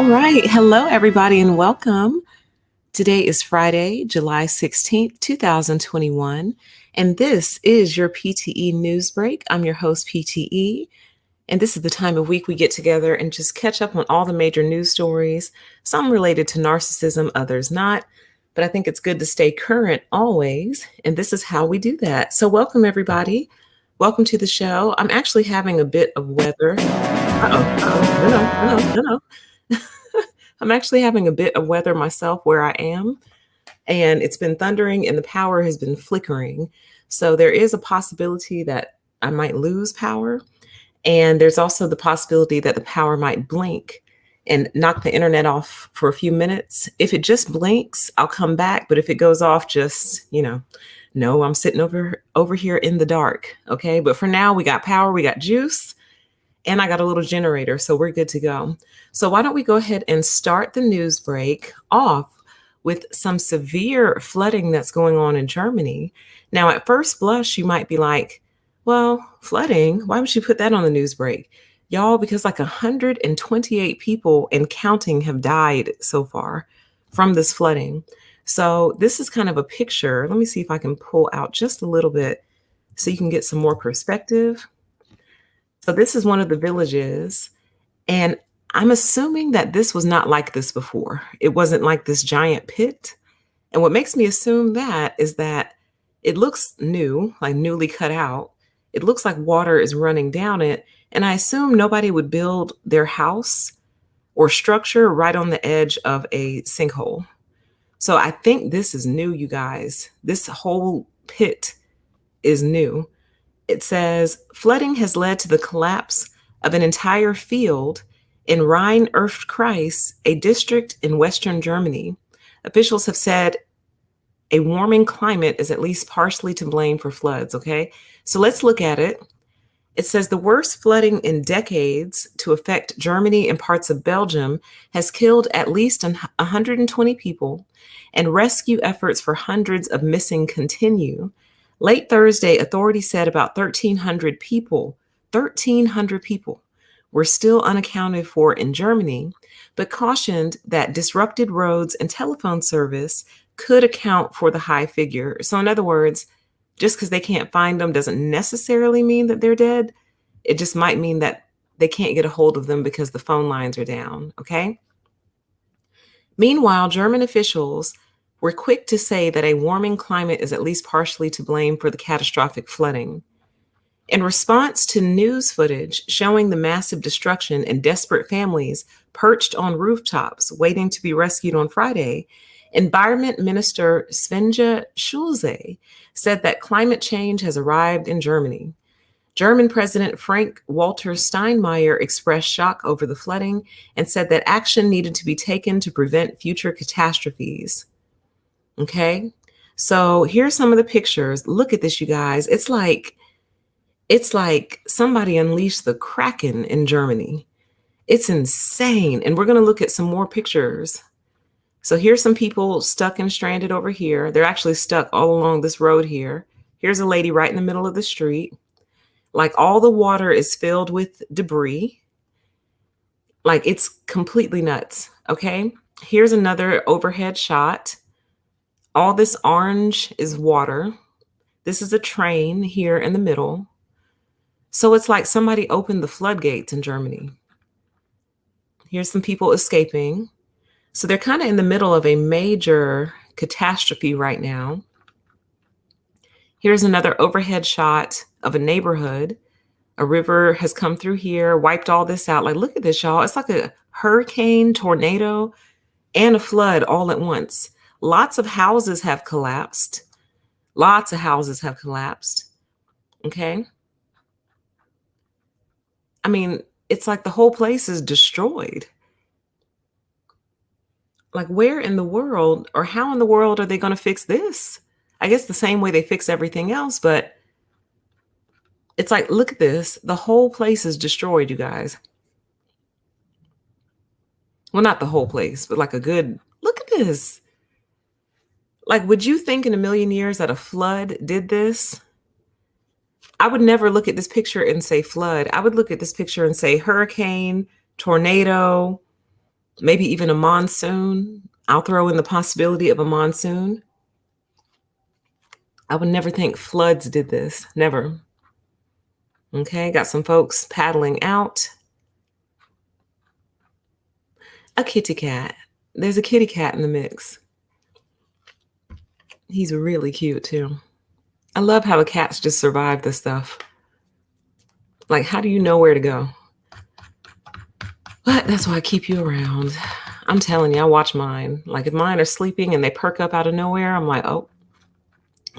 All right. Hello, everybody, and welcome. Today is Friday, July 16th, 2021, and this is your PTE News Break. I'm your host, PTE, and this is the time of week we get together and just catch up on all the major news stories, some related to narcissism, others not. But I think it's good to stay current always, and this is how we do that. So, welcome, everybody. Welcome to the show. I'm actually having a bit of weather. No. I'm actually having a bit of weather myself where I am, and it's been thundering and the power has been flickering. So there is a possibility that I might lose power. And there's also the possibility that the power might blink and knock the internet off for a few minutes. If it just blinks, I'll come back. But if it goes off, just, no, I'm sitting over here in the dark. Okay. But for now, we got power, we got juice, and I got a little generator, so we're good to go. So why don't we go ahead and start the news break off with some severe flooding that's going on in Germany. Now, at first blush, you might be like, well, flooding, why would you put that on the news break? Y'all, because like 128 people and counting have died so far from this flooding. So this is kind of a picture. Let me see if I can pull out just a little bit so you can get some more perspective. So this is one of the villages, and I'm assuming that this was not like this before. It wasn't like this giant pit. And what makes me assume that is that it looks new, like newly cut out. It looks like water is running down it. And I assume nobody would build their house or structure right on the edge of a sinkhole. So I think this is new, you guys. This whole pit is new. It says flooding has led to the collapse of an entire field in Rhein-Erft-Kreis, a district in Western Germany. Officials have said a warming climate is at least partially to blame for floods. Okay, so let's look at it. It says the worst flooding in decades to affect Germany and parts of Belgium has killed at least 120 people, and rescue efforts for hundreds of missing continue. Late Thursday, authorities said about 1,300 people were still unaccounted for in Germany, but cautioned that disrupted roads and telephone service could account for the high figure. So in other words, just because they can't find them doesn't necessarily mean that they're dead. It just might mean that they can't get a hold of them because the phone lines are down, okay? Meanwhile, German officials were quick to say that a warming climate is at least partially to blame for the catastrophic flooding. In response to news footage showing the massive destruction and desperate families perched on rooftops waiting to be rescued on Friday, Environment Minister Svenja Schulze said that climate change has arrived in Germany. German President Frank-Walter Steinmeier expressed shock over the flooding and said that action needed to be taken to prevent future catastrophes. Okay, so here's some of the pictures. Look at this, you guys. It's like somebody unleashed the Kraken in Germany. It's insane. And we're going to look at some more pictures. So here's some people stuck and stranded over here. They're actually stuck all along this road here. Here's a lady right in the middle of the street. Like all the water is filled with debris. Like it's completely nuts. Okay, here's another overhead shot. All this orange is water. This is a train here in the middle. So it's like somebody opened the floodgates in Germany. Here's some people escaping. So they're kind of in the middle of a major catastrophe right now. Here's another overhead shot of a neighborhood. A river has come through here, wiped all this out. Like, look at this, y'all. It's like a hurricane, tornado, and a flood all at once. Lots of houses have collapsed. Okay. I mean, it's like the whole place is destroyed. Like, where in the world or how in the world are they going to fix this? I guess the same way they fix everything else, but it's like, look at this. The whole place is destroyed, you guys. Well, not the whole place, but like a good, look at this. Like, would you think in a million years that a flood did this? I would never look at this picture and say flood. I would look at this picture and say hurricane, tornado, Maybe even a monsoon. I'll throw in the possibility of a monsoon. I would never think floods did this. Never. Okay, got some folks paddling out. A kitty cat. There's a kitty cat in the mix. He's really cute too. I love how the cats just survive this stuff. Like, how do you know where to go? But that's why I keep you around. I'm telling you, I watch mine. Like, if mine are sleeping and they perk up out of nowhere, I'm like, oh,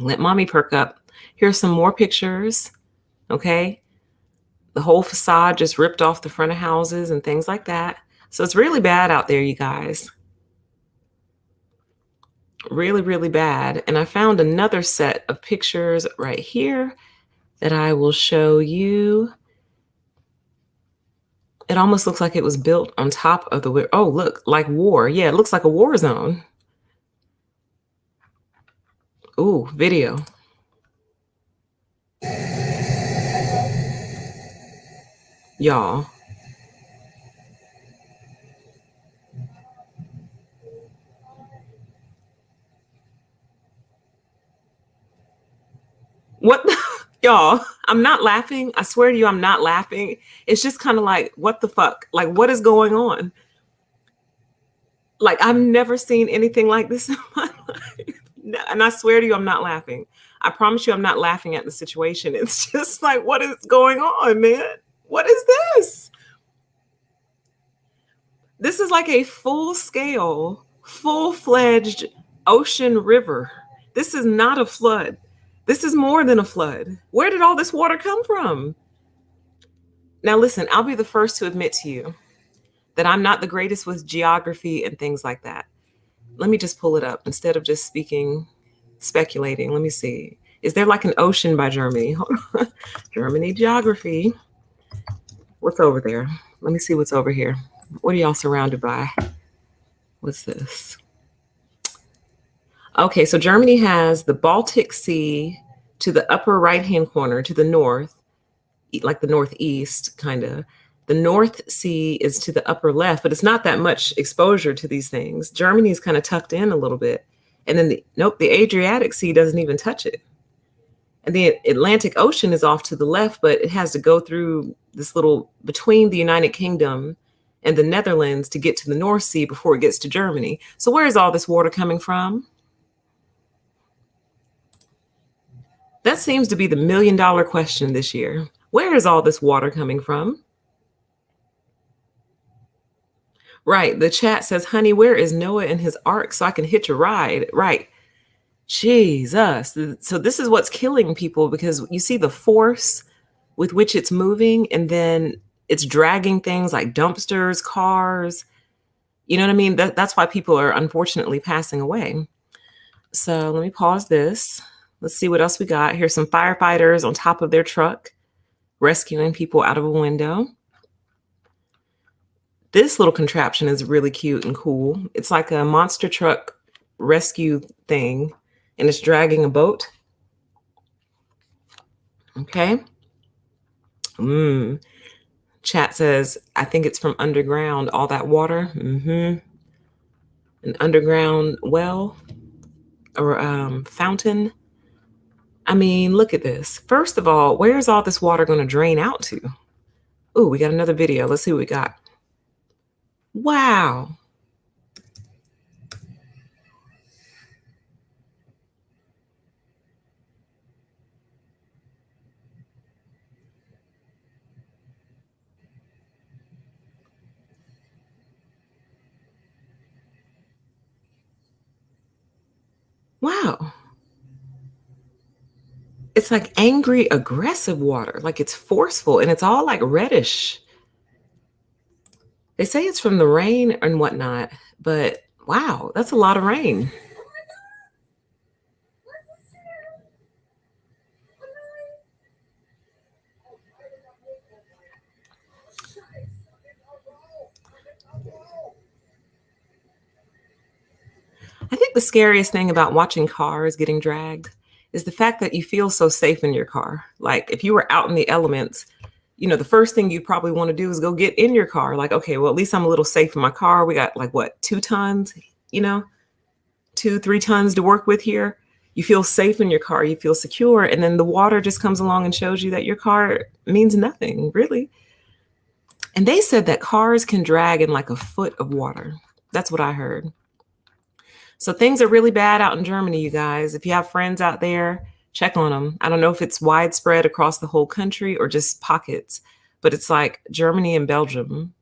let mommy perk up. Here's some more pictures. Okay. The whole facade just ripped off the front of houses and things like that. So it's really bad out there, you guys. Really, really bad. And I found another set of pictures right here that I will show you. It almost looks like it was built on top of the, oh, look, like war. Yeah, it looks like a war zone. Ooh, video. Y'all. What? Y'all, I'm not laughing. I swear to you, I'm not laughing. It's just kind of like, what the fuck? Like, what is going on? Like, I've never seen anything like this in my life. And I swear to you, I'm not laughing. I promise you, I'm not laughing at the situation. It's just like, what is going on, man? What is this? This is like a full scale, full fledged ocean river. This is not a flood. This is more than a flood. Where did all this water come from? Now, listen, I'll be the first to admit to you that I'm not the greatest with geography and things like that. Let me just pull it up instead of just speculating. Let me see. Is there like an ocean by Germany? Hold on. Germany geography. What's over there? Let me see what's over here. What are y'all surrounded by? What's this? Okay, so Germany has the Baltic Sea to the upper right-hand corner to the north, like the northeast, kind of. The North Sea is to the upper left, but it's not that much exposure to these things. Germany is kind of tucked in a little bit. And then the Adriatic Sea doesn't even touch it. And the Atlantic Ocean is off to the left, but it has to go through this little, between the United Kingdom and the Netherlands to get to the North Sea before it gets to Germany. So where is all this water coming from? That seems to be the $1 million question this year. Where is all this water coming from? Right. The chat says, honey, where is Noah and his ark so I can hitch a ride? Right. Jesus. So this is what's killing people, because you see the force with which it's moving, and then it's dragging things like dumpsters, cars. You know what I mean? That's why people are unfortunately passing away. So let me pause this. Let's see what else we got. Here's some firefighters on top of their truck rescuing people out of a window. This little contraption is really cute and cool. It's like a monster truck rescue thing, and it's dragging a boat. Okay. Chat says, I think it's from underground, all that water. An underground well or fountain. I mean, look at this. First of all, where's all this water going to drain out to? Oh, we got another video. Let's see what we got. Wow. Wow. It's like angry, aggressive water. Like it's forceful, and it's all like reddish. They say it's from the rain and whatnot, but wow, that's a lot of rain. I think the scariest thing about watching cars getting dragged is the fact that you feel so safe in your car. Like if you were out in the elements, The first thing you probably want to do is go get in your car. Like, okay, well, at least I'm a little safe in my car. We got like what, 2 tons, you know, 2, 3 tons to work with here. You feel safe in your car, you feel secure. And then the water just comes along and shows you that your car means nothing, really. And they said that cars can drag in like a foot of water. That's what I heard. So things are really bad out in Germany, you guys. If you have friends out there, check on them. I don't know if it's widespread across the whole country or just pockets, but it's like Germany and Belgium.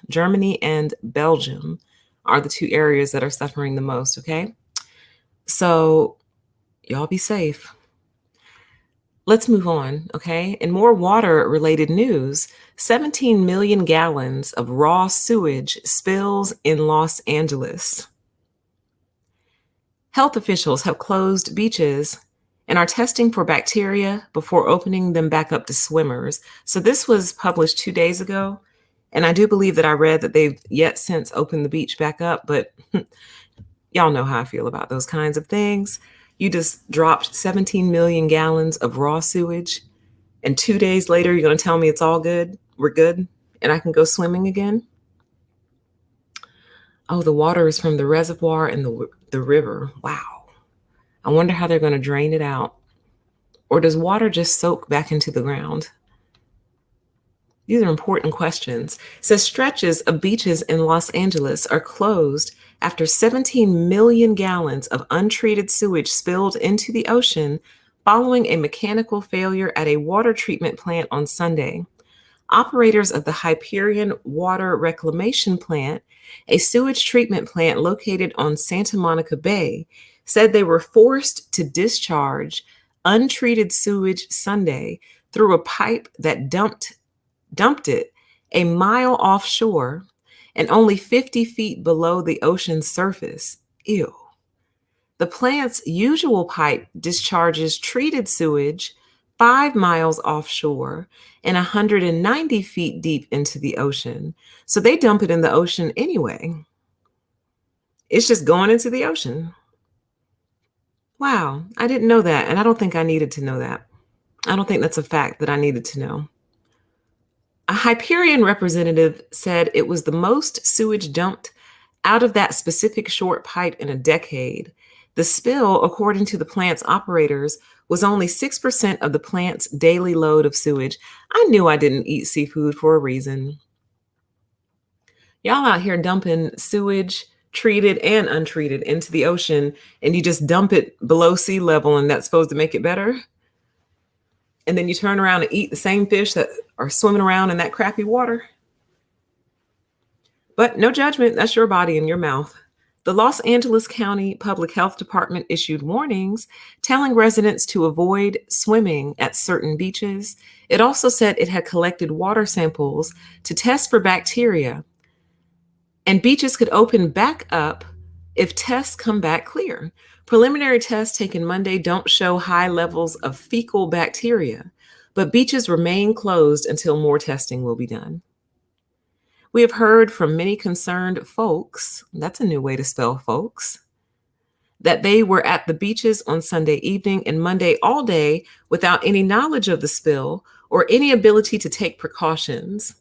Germany and Belgium are the two areas that are suffering the most, okay? So y'all be safe. Let's move on, okay? In more water related news, 17 million gallons of raw sewage spills in Los Angeles. Health officials have closed beaches and are testing for bacteria before opening them back up to swimmers. So this was published 2 days ago. And I do believe that I read that they've yet since opened the beach back up, but y'all know how I feel about those kinds of things. You just dropped 17 million gallons of raw sewage, and 2 days later, you're going to tell me it's all good? We're good? And I can go swimming again? Oh, the water is from the reservoir and the river. Wow. I wonder how they're going to drain it out. Or does water just soak back into the ground? These are important questions. It says stretches of beaches in Los Angeles are closed after 17 million gallons of untreated sewage spilled into the ocean following a mechanical failure at a water treatment plant on Sunday. Operators of the Hyperion Water Reclamation Plant, a sewage treatment plant located on Santa Monica Bay, said they were forced to discharge untreated sewage Sunday through a pipe that dumped it a mile offshore and only 50 feet below the ocean's surface. Ew. The plant's usual pipe discharges treated sewage 5 miles offshore and 190 feet deep into the ocean. So they dump it in the ocean anyway. It's just going into the ocean. Wow, I didn't know that. And I don't think I needed to know that. I don't think that's a fact that I needed to know. A Hyperion representative said it was the most sewage dumped out of that specific short pipe in a decade. The spill, according to the plant's operators, was only 6% of the plant's daily load of sewage. I knew I didn't eat seafood for a reason. Y'all out here dumping sewage, treated and untreated, into the ocean, and you just dump it below sea level, and that's supposed to make it better? And then you turn around and eat the same fish that are swimming around in that crappy water? But no judgment, that's your body and your mouth. The Los Angeles County Public Health Department issued warnings telling residents to avoid swimming at certain beaches. It also said it had collected water samples to test for bacteria, and beaches could open back up if tests come back clear. Preliminary tests taken Monday don't show high levels of fecal bacteria, but beaches remain closed until more testing will be done. We have heard from many concerned folks, that's a new way to spell folks, that they were at the beaches on Sunday evening and Monday all day without any knowledge of the spill or any ability to take precautions.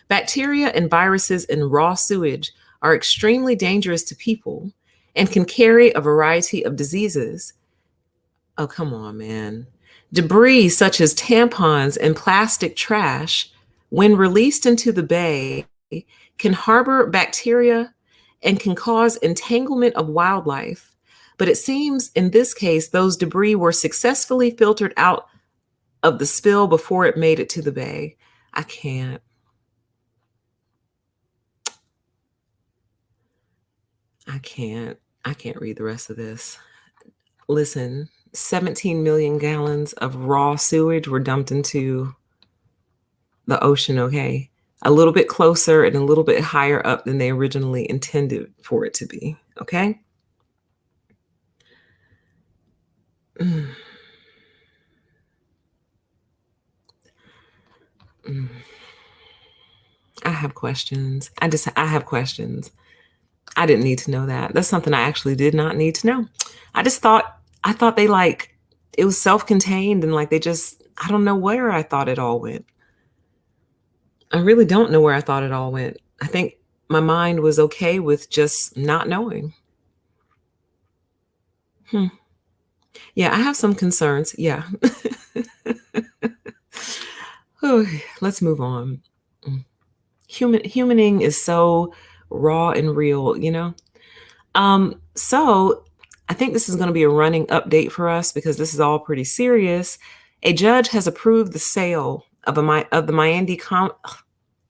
Bacteria and viruses in raw sewage are extremely dangerous to people and can carry a variety of diseases. Oh, come on, man. Debris such as tampons and plastic trash, when released into the bay, can harbor bacteria and can cause entanglement of wildlife. But it seems in this case, those debris were successfully filtered out of the spill before it made it to the bay. I can't. I can't read the rest of this. Listen, 17 million gallons of raw sewage were dumped into the ocean, okay? A little bit closer and a little bit higher up than they originally intended for it to be, okay? Mm. Mm. I have questions. I have questions. I didn't need to know that. That's something I actually did not need to know. I thought they like, it was self-contained and like they just, I don't know where I thought it all went. I really don't know where I thought it all went. I think my mind was okay with just not knowing. Hmm. Yeah, I have some concerns. Yeah. Whew, let's move on. Humaning is so raw and real, you know? So I think this is going to be a running update for us because this is all pretty serious. A judge has approved the sale of of the Miami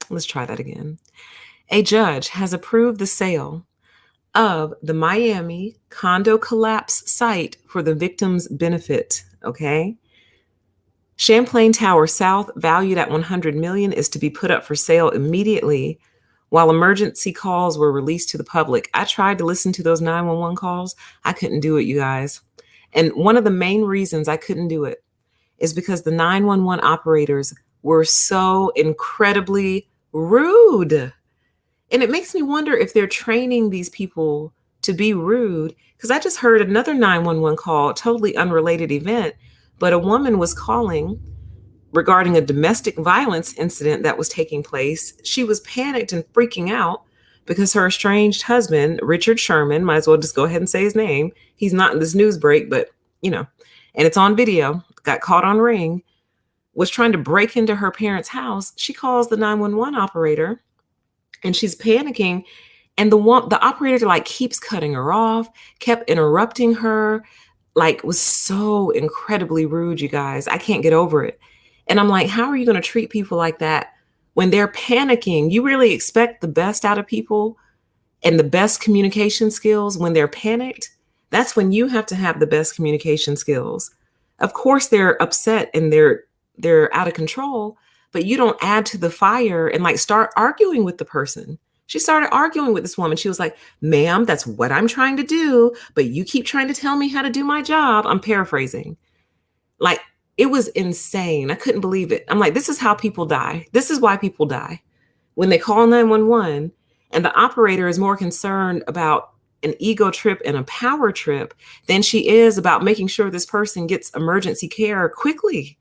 let's try that again. A judge has approved the sale of the Miami condo collapse site for the victims' benefit. Okay. Champlain Tower South, valued at 100 million, is to be put up for sale immediately while emergency calls were released to the public. I tried to listen to those 911 calls. I couldn't do it, you guys. And one of the main reasons I couldn't do it is because the 911 operators were so incredibly rude. And it makes me wonder if they're training these people to be rude. Because I just heard another 911 call, totally unrelated event, but a woman was calling regarding a domestic violence incident that was taking place. She was panicked and freaking out because her estranged husband, Richard Sherman, might as well just go ahead and say his name. He's not in this news break, but you know, and it's on video, got caught on Ring, was trying to break into her parents' house. She calls the 911 operator and she's panicking. And the operator like keeps cutting her off, kept interrupting her, like was so incredibly rude, you guys. I can't get over it. And I'm like, how are you going to treat people like that when they're panicking? You really expect the best out of people and the best communication skills when they're panicked? That's when you have to have the best communication skills. Of course they're upset and they're out of control, but you don't add to the fire and like start arguing with the person. She started arguing with this woman. She was like, "Ma'am, that's what I'm trying to do, but you keep trying to tell me how to do my job." I'm paraphrasing. Like, it was insane. I couldn't believe it. I'm like, this is how people die. This is why people die. When they call 911 and the operator is more concerned about an ego trip and a power trip than she is about making sure this person gets emergency care quickly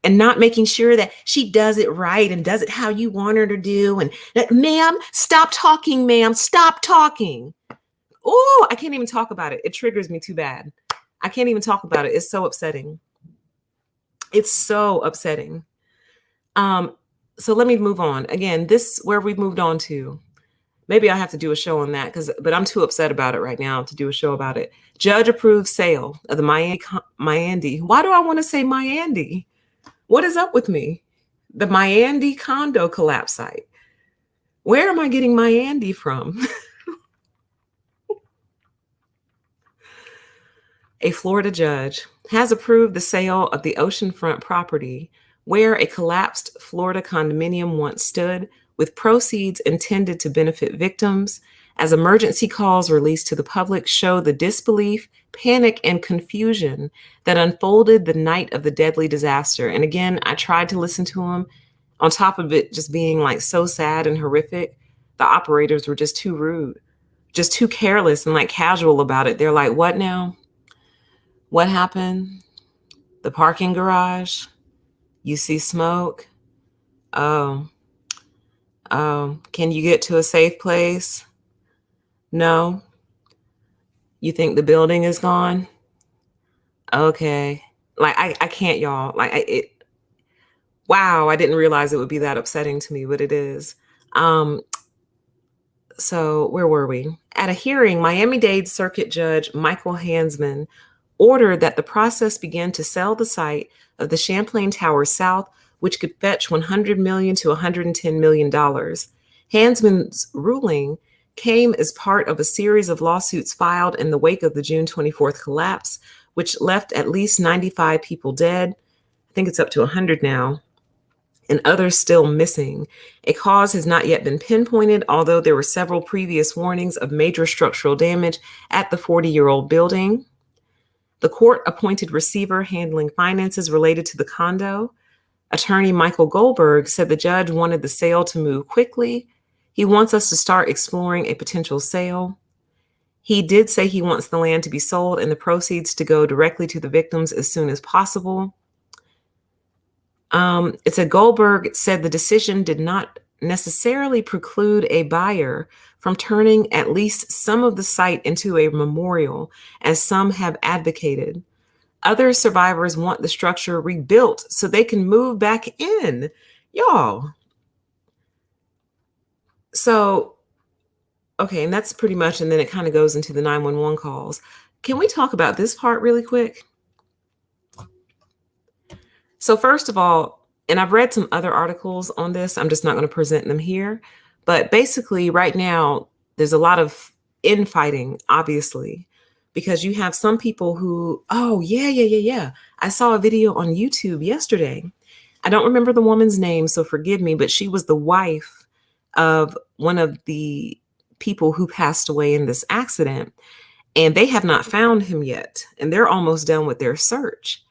and not making sure that she does it right and does it how you want her to do. And that, ma'am, stop talking, ma'am, stop talking. Oh, I can't even talk about it. It triggers me too bad. I can't even talk about it. It's so upsetting. It's so upsetting. So let me move on. Again, this where we've moved on to. Maybe I have to do a show on that but I'm too upset about it right now to do a show about it. Judge approved sale of the Miami. Why do I want to say Miami? What is up with me? The Miami condo collapse site. Where am I getting Miami from? A Florida judge has approved the sale of the oceanfront property where a collapsed Florida condominium once stood, with proceeds intended to benefit victims, as emergency calls released to the public show the disbelief, panic, and confusion that unfolded the night of the deadly disaster. And again, I tried to listen to him. On top of it just being like so sad and horrific, the operators were just too rude, just too careless and like casual about it. They're like, what now? What happened? The parking garage? You see smoke? Oh, can you get to a safe place? No. You think the building is gone? Okay. Like I can't, y'all. Wow, I didn't realize it would be that upsetting to me, but it is. Um, so where were we? At a hearing, Miami-Dade Circuit Judge Michael Hansman ordered that the process begin to sell the site of the Champlain Tower South, which could fetch $100 million to $110 million. Hansman's ruling came as part of a series of lawsuits filed in the wake of the June 24th collapse, which left at least 95 people dead. I think it's up to 100 now, and others still missing. A cause has not yet been pinpointed, although there were several previous warnings of major structural damage at the 40-year-old building. The court-appointed receiver handling finances related to the condo, attorney Michael Goldberg, said the judge wanted the sale to move quickly. He wants us to start exploring a potential sale. He did say he wants the land to be sold and the proceeds to go directly to the victims as soon as possible. It said Goldberg said the decision did not necessarily preclude a buyer from turning at least some of the site into a memorial, as some have advocated. Other survivors want the structure rebuilt so they can move back in. Y'all. So, okay, and that's pretty much, and then it kind of goes into the 911 calls. Can we talk about this part really quick? So, first of all, and I've read some other articles on this, I'm just not going to present them here. But basically, right now, there's a lot of infighting, obviously, because you have some people who, oh, yeah. I saw a video on YouTube yesterday. I don't remember the woman's name, so forgive me, but she was the wife of one of the people who passed away in this accident, and they have not found him yet, and they're almost done with their search.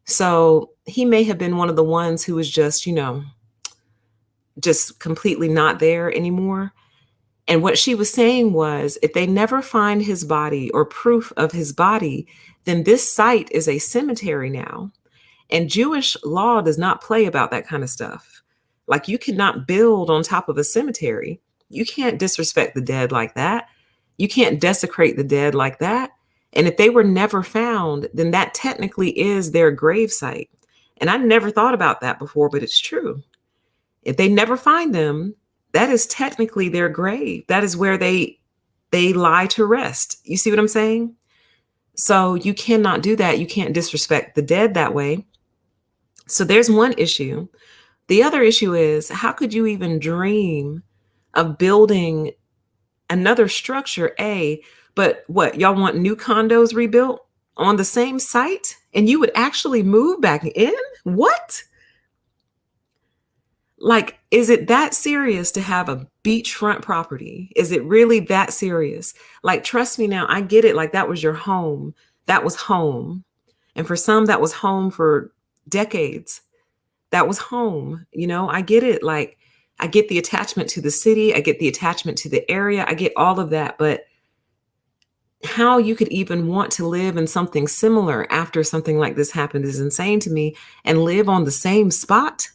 So he may have been one of the ones who was just, just completely not there anymore. And what she was saying was, if they never find his body or proof of his body, then this site is a cemetery now. And Jewish law does not play about that kind of stuff. Like, you cannot build on top of a cemetery. You can't disrespect the dead like that. You can't desecrate the dead like that. And if they were never found, then that technically is their grave site. And I never thought about that before, but it's true. If they never find them, that is technically their grave. That is where they lie to rest. You see what I'm saying? So you cannot do that. You can't disrespect the dead that way. So there's one issue. The other issue is, how could you even dream of building another structure, but what, y'all want new condos rebuilt on the same site? And you would actually move back in? What? Like, is it that serious to have a beachfront property? Is it really that serious? Like, trust me now, I get it. Like, that was your home. That was home. And for some, that was home for decades. That was home. I get it. Like, I get the attachment to the city. I get the attachment to the area. I get all of that. But how you could even want to live in something similar after something like this happened is insane to me. And live on the same spot.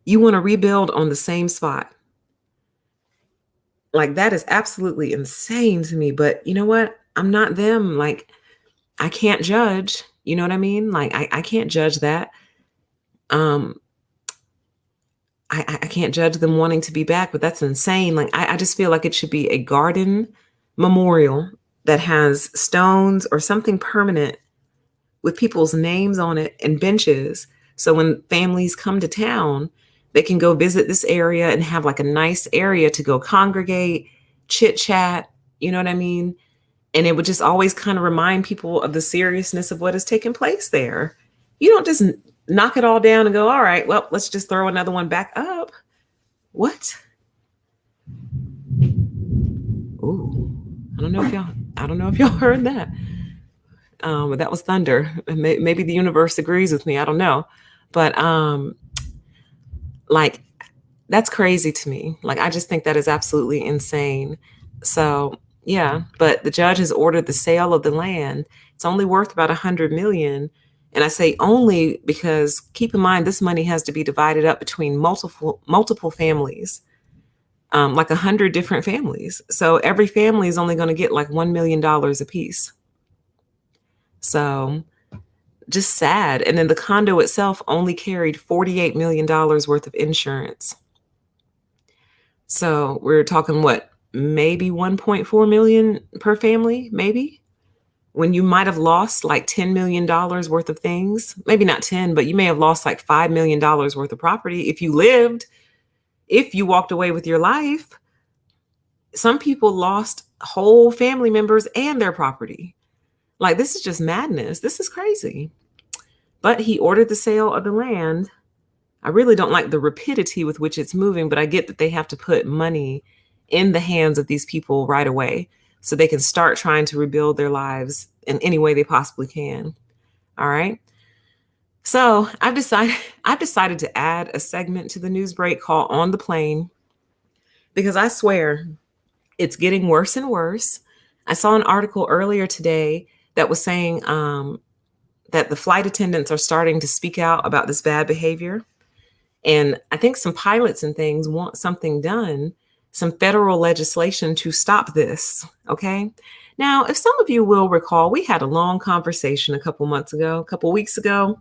You want to rebuild on the same spot. Like, that is absolutely insane to me. But you know what? I'm not them. Like, I can't judge. You know what I mean? Like, I can't judge that. I can't judge them wanting to be back, but that's insane. Like, I just feel like it should be a garden memorial that has stones or something permanent with people's names on it and benches. So when families come to town, they can go visit this area and have like a nice area to go congregate, chit chat. You know what I mean? And it would just always kind of remind people of the seriousness of what has taken place there. You don't just knock it all down and go, all right, well, let's just throw another one back up. What? Ooh, I don't know if y'all heard that. But that was thunder. Maybe the universe agrees with me. I don't know. But like, that's crazy to me. Like, I just think that is absolutely insane. So yeah, but the judge has ordered the sale of the land. It's only worth about 100 million. And I say only because, keep in mind, this money has to be divided up between multiple families, like 100 different families. So every family is only going to get like $1 million a piece. So just sad. And then the condo itself only carried $48 million worth of insurance. So we're talking what, maybe 1.4 million per family, maybe, when you might have lost like $10 million worth of things. Maybe not 10, but you may have lost like $5 million worth of property if you walked away with your life. Some people lost whole family members and their property. Like, this is just madness. This is crazy. But he ordered the sale of the land. I really don't like the rapidity with which it's moving, but I get that they have to put money in the hands of these people right away so they can start trying to rebuild their lives in any way they possibly can. All right. So I've decided to add a segment to the news break called On the Plane, because I swear it's getting worse and worse. I saw an article earlier today that was saying that the flight attendants are starting to speak out about this bad behavior. And I think some pilots and things want something done, some federal legislation to stop this. Okay. Now, if some of you will recall, we had a long conversation a couple weeks ago,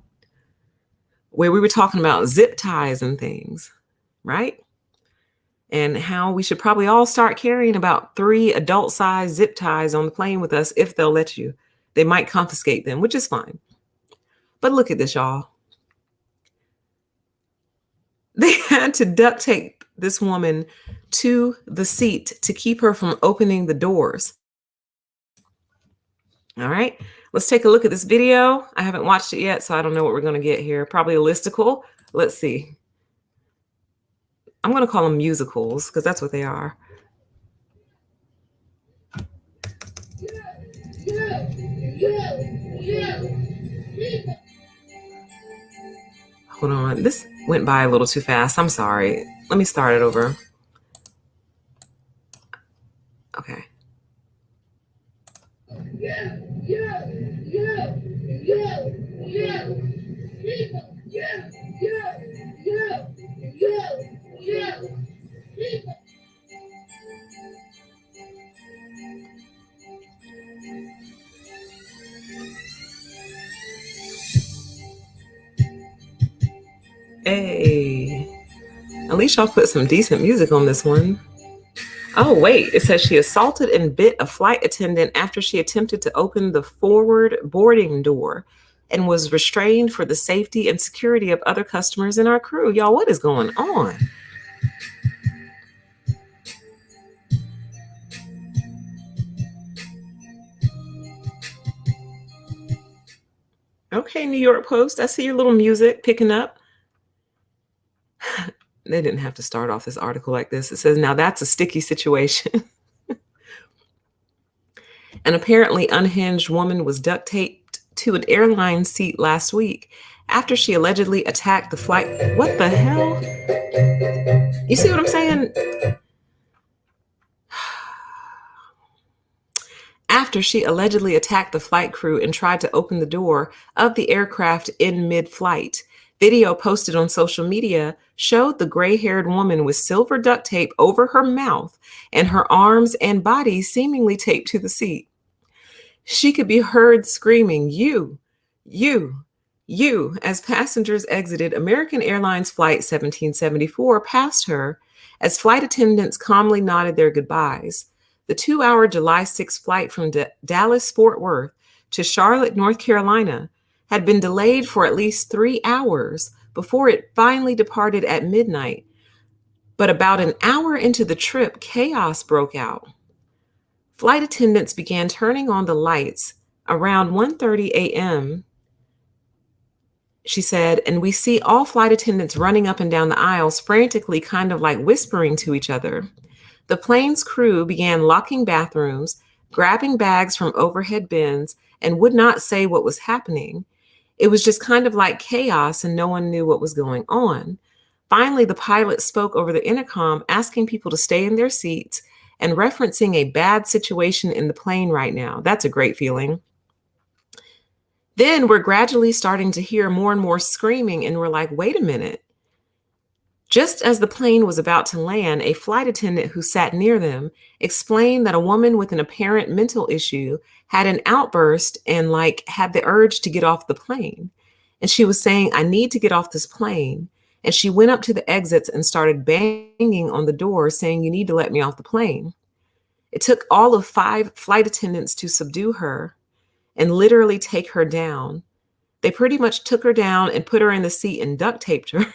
where we were talking about zip ties and things, right? And how we should probably all start carrying about 3 adult size zip ties on the plane with us if they'll let you. They might confiscate them, which is fine. But look at this, y'all. They had to duct tape this woman to the seat to keep her from opening the doors. All right, let's take a look at this video. I haven't watched it yet, so I don't know what we're going to get here. Probably a listicle. Let's see. I'm going to call them musicals because that's what they are. Hold on. This went by a little too fast. I'm sorry. Let me start it over. Okay. Hey, at least y'all put some decent music on this one. Oh, wait, it says she assaulted and bit a flight attendant after she attempted to open the forward boarding door and was restrained for the safety and security of other customers in our crew. Y'all, what is going on? Okay, New York Post, I see your little music picking up. They didn't have to start off this article like this. It says, now that's a sticky situation. An apparently unhinged woman was duct taped to an airline seat last week after she allegedly attacked the flight. What the hell? You see what I'm saying? After she allegedly attacked the flight crew and tried to open the door of the aircraft in mid-flight. Video posted on social media showed the gray-haired woman with silver duct tape over her mouth and her arms and body seemingly taped to the seat. She could be heard screaming, you, as passengers exited American Airlines Flight 1774 past her as flight attendants calmly nodded their goodbyes. The 2-hour July 6 flight from Dallas-Fort Worth to Charlotte, North Carolina, had been delayed for at least 3 hours before it finally departed at midnight. But about an hour into the trip, chaos broke out. Flight attendants began turning on the lights around 1:30 a.m., she said, and we see all flight attendants running up and down the aisles frantically, kind of like whispering to each other. The plane's crew began locking bathrooms, grabbing bags from overhead bins, and would not say what was happening. It was just kind of like chaos and no one knew what was going on. Finally, the pilot spoke over the intercom, asking people to stay in their seats and referencing a bad situation in the plane right now. That's a great feeling. Then we're gradually starting to hear more and more screaming, and we're like, wait a minute. Just as the plane was about to land, a flight attendant who sat near them explained that a woman with an apparent mental issue had an outburst and had the urge to get off the plane. And she was saying, I need to get off this plane. And she went up to the exits and started banging on the door saying, you need to let me off the plane. It took all of 5 flight attendants to subdue her and literally take her down. They pretty much took her down and put her in the seat and duct taped her.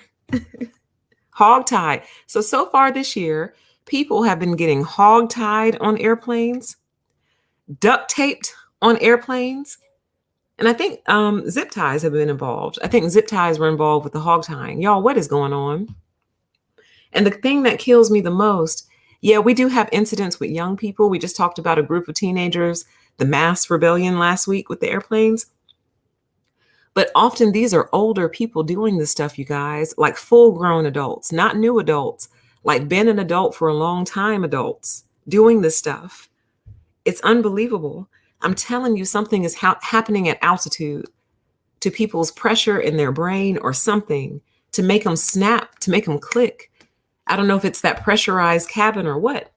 Hog-tied. So far this year, people have been getting hog-tied on airplanes, duct taped on airplanes. And I think zip ties have been involved. I think zip ties were involved with the hog tying. Y'all, what is going on? And the thing that kills me the most, yeah, we do have incidents with young people. We just talked about a group of teenagers, the mass rebellion last week with the airplanes. But often these are older people doing this stuff, you guys, like full-grown adults, not new adults, like been an adult for a long time adults doing this stuff. It's unbelievable. I'm telling you, something is happening at altitude. to people's pressure in their brain or something to make them snap, to make them click. I don't know if it's that pressurized cabin or what.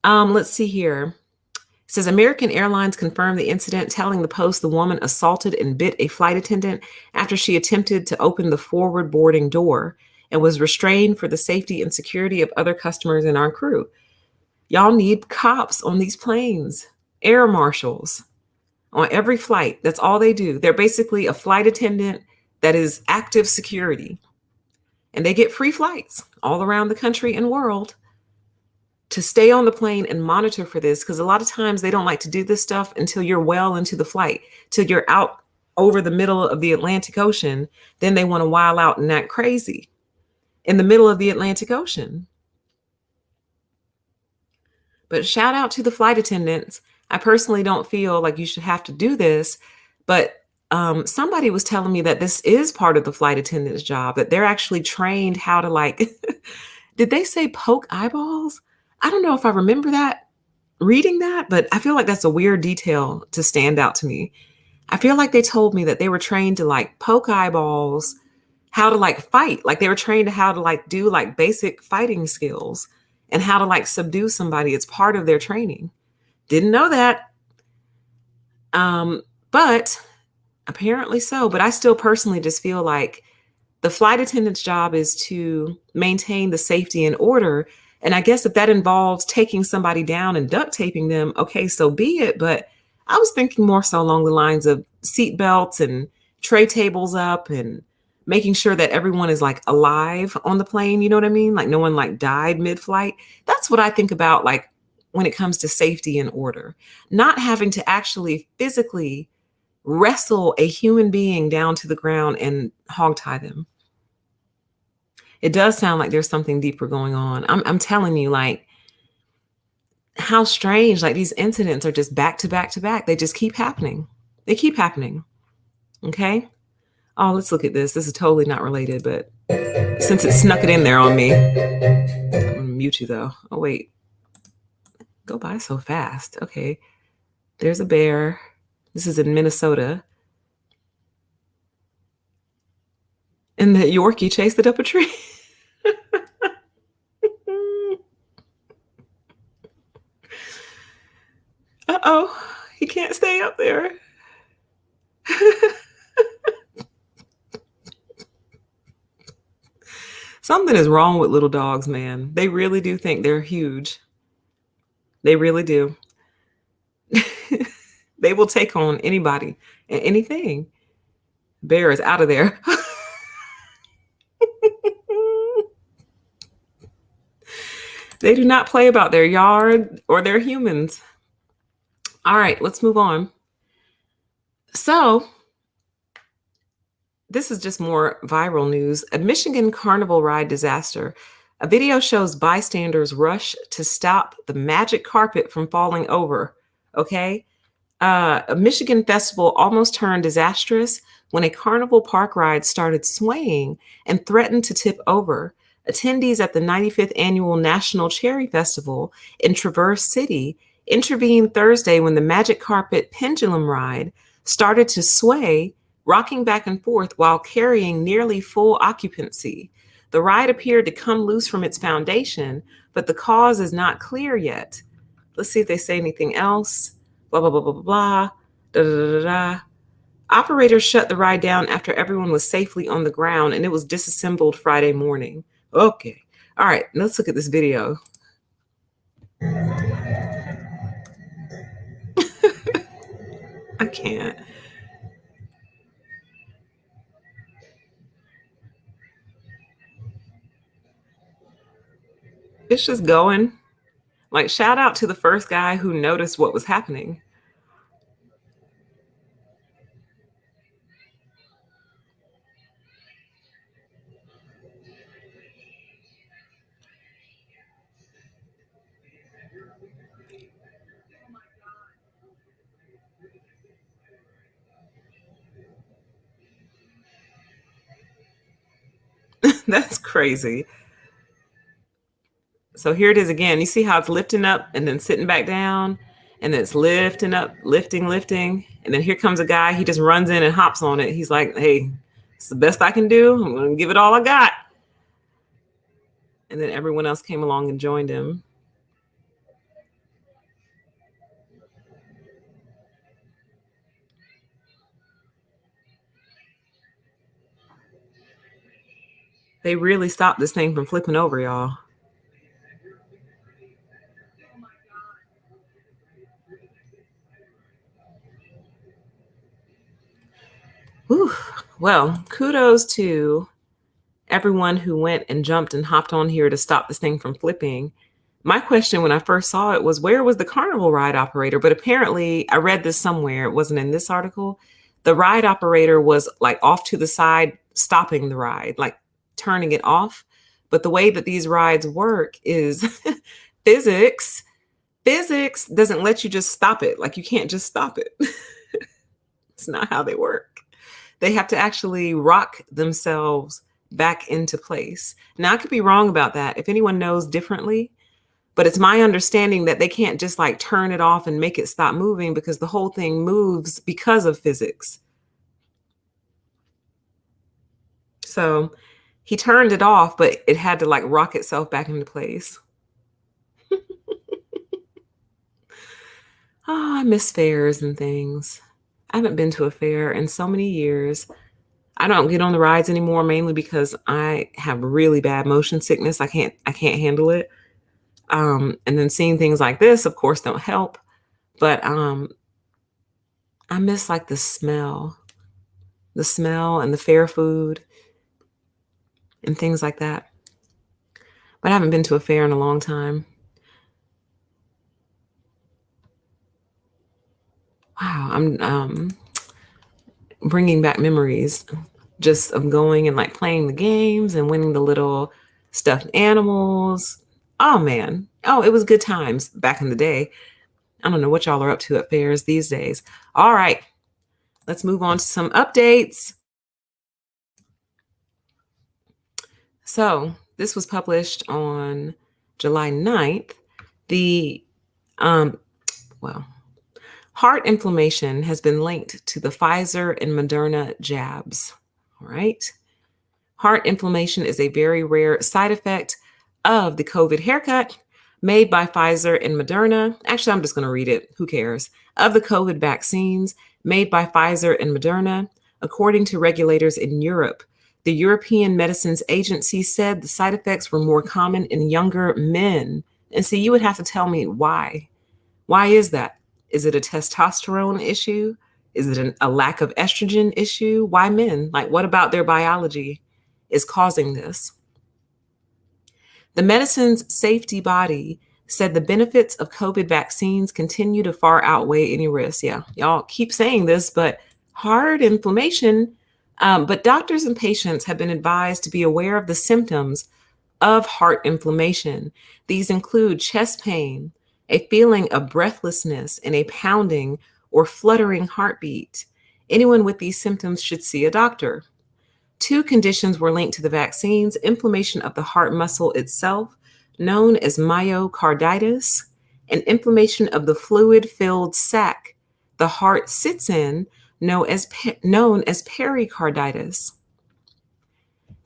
Let's see here. It says American Airlines confirmed the incident, telling the Post the woman assaulted and bit a flight attendant after she attempted to open the forward boarding door and was restrained for the safety and security of other customers and our crew. Y'all need cops on these planes, air marshals on every flight. That's all they do. They're basically a flight attendant that is active security. And they get free flights all around the country and world to stay on the plane and monitor for this, because a lot of times they don't like to do this stuff until you're well into the flight, till you're out over the middle of the Atlantic Ocean. Then they want to wild out and act crazy in the middle of the Atlantic Ocean. But shout out to the flight attendants. I personally don't feel like you should have to do this, but somebody was telling me that this is part of the flight attendant's job, that they're actually trained how to like, did they say poke eyeballs? I don't know if I remember that, reading that, but I feel like that's a weird detail to stand out to me. I feel like they told me that they were trained to like poke eyeballs, how to like fight. Like they were trained to how to like do like basic fighting skills and how to like subdue somebody. It's part of their training. Didn't know that. But apparently so. But I still personally just feel like the flight attendant's job is to maintain the safety and order. And I guess if that involves taking somebody down and duct taping them, okay, so be it. But I was thinking more so along the lines of seat belts and tray tables up and making sure that everyone is like alive on the plane. You know what I mean? Like no one like died mid-flight. That's what I think about, like when it comes to safety and order, not having to actually physically wrestle a human being down to the ground and hogtie them. It does sound like there's something deeper going on. I'm telling you, like, how strange, like these incidents are just back to back to back. They just keep happening. They keep happening. Okay. Oh, let's look at this. This is totally not related, but since it snuck it in there on me, I'm gonna mute you though. Oh, wait. Go by so fast. Okay. There's a bear. This is in Minnesota. And the Yorkie chased it up a tree. Uh-oh. He can't stay up there. Something is wrong with little dogs, man. They really do think they're huge. They really do. They will take on anybody and anything. Bear is out of there. They do not play about their yard or their humans. All right, let's move on. So, this is just more viral news. A Michigan carnival ride disaster. A video shows bystanders rush to stop the magic carpet from falling over. Okay. A Michigan festival almost turned disastrous when a carnival park ride started swaying and threatened to tip over. Attendees at the 95th Annual National Cherry Festival in Traverse City intervened Thursday when the magic carpet pendulum ride started to sway, rocking back and forth while carrying nearly full occupancy. The ride appeared to come loose from its foundation, but the cause is not clear yet. Let's see if they say anything else. Blah, blah, blah, blah, blah, blah. Da, da, da, da, da. Operators shut the ride down after everyone was safely on the ground and it was disassembled Friday morning. Okay. All right. Let's look at this video. I can't. It's just going. Like, shout out to the first guy who noticed what was happening. That's crazy. So here it is again. You see how it's lifting up and then sitting back down? and it's lifting up, lifting. And then here comes a guy. He just runs in and hops on it. He's like, hey, it's the best I can do. I'm going to give it all I got. And then everyone else came along and joined him. They really stopped this thing from flipping over, y'all. Whew. Well, kudos to everyone who went and jumped and hopped on here to stop this thing from flipping. My question when I first saw it was, where was the carnival ride operator? But apparently, I read this somewhere, it wasn't in this article. The ride operator was like off to the side, stopping the ride, like turning it off. But the way that these rides work is physics. Physics doesn't let you just stop it. Like, you can't just stop it. It's not how they work. They have to actually rock themselves back into place. Now, I could be wrong about that. If anyone knows differently, but it's my understanding that they can't just like turn it off and make it stop moving, because the whole thing moves because of physics. So he turned it off, but it had to like rock itself back into place. Oh, I miss fairs and things. I haven't been to a fair in so many years. I don't get on the rides anymore, mainly because I have really bad motion sickness. I can't handle it. And then seeing things like this, of course, don't help. But I miss like the smell and the fair food and things like that. But I haven't been to a fair in a long time. Wow, I'm bringing back memories just of going and like playing the games and winning the little stuffed animals. Oh man. Oh, it was good times back in the day. I don't know what y'all are up to at fairs these days. All right, let's move on to some updates. So this was published on July 9th. The, well, heart inflammation has been linked to the Pfizer and Moderna jabs. All right. Heart inflammation is a very rare side effect of the COVID haircut made by Pfizer and Moderna. Actually, I'm just going to read it. Who cares? Of the COVID vaccines made by Pfizer and Moderna, according to regulators in Europe, the European Medicines Agency said the side effects were more common in younger men. And see, you would have to tell me why. Why is that? Is it a testosterone issue? Is it a lack of estrogen issue? Why men? Like, what about their biology is causing this? The Medicines Safety Body said the benefits of COVID vaccines continue to far outweigh any risks. Yeah, y'all keep saying this, but heart inflammation, but doctors and patients have been advised to be aware of the symptoms of heart inflammation. These include chest pain, a feeling of breathlessness, and a pounding or fluttering heartbeat. Anyone with these symptoms should see a doctor. Two conditions were linked to the vaccines: inflammation of the heart muscle itself, known as myocarditis, and inflammation of the fluid-filled sac the heart sits in, known as pericarditis.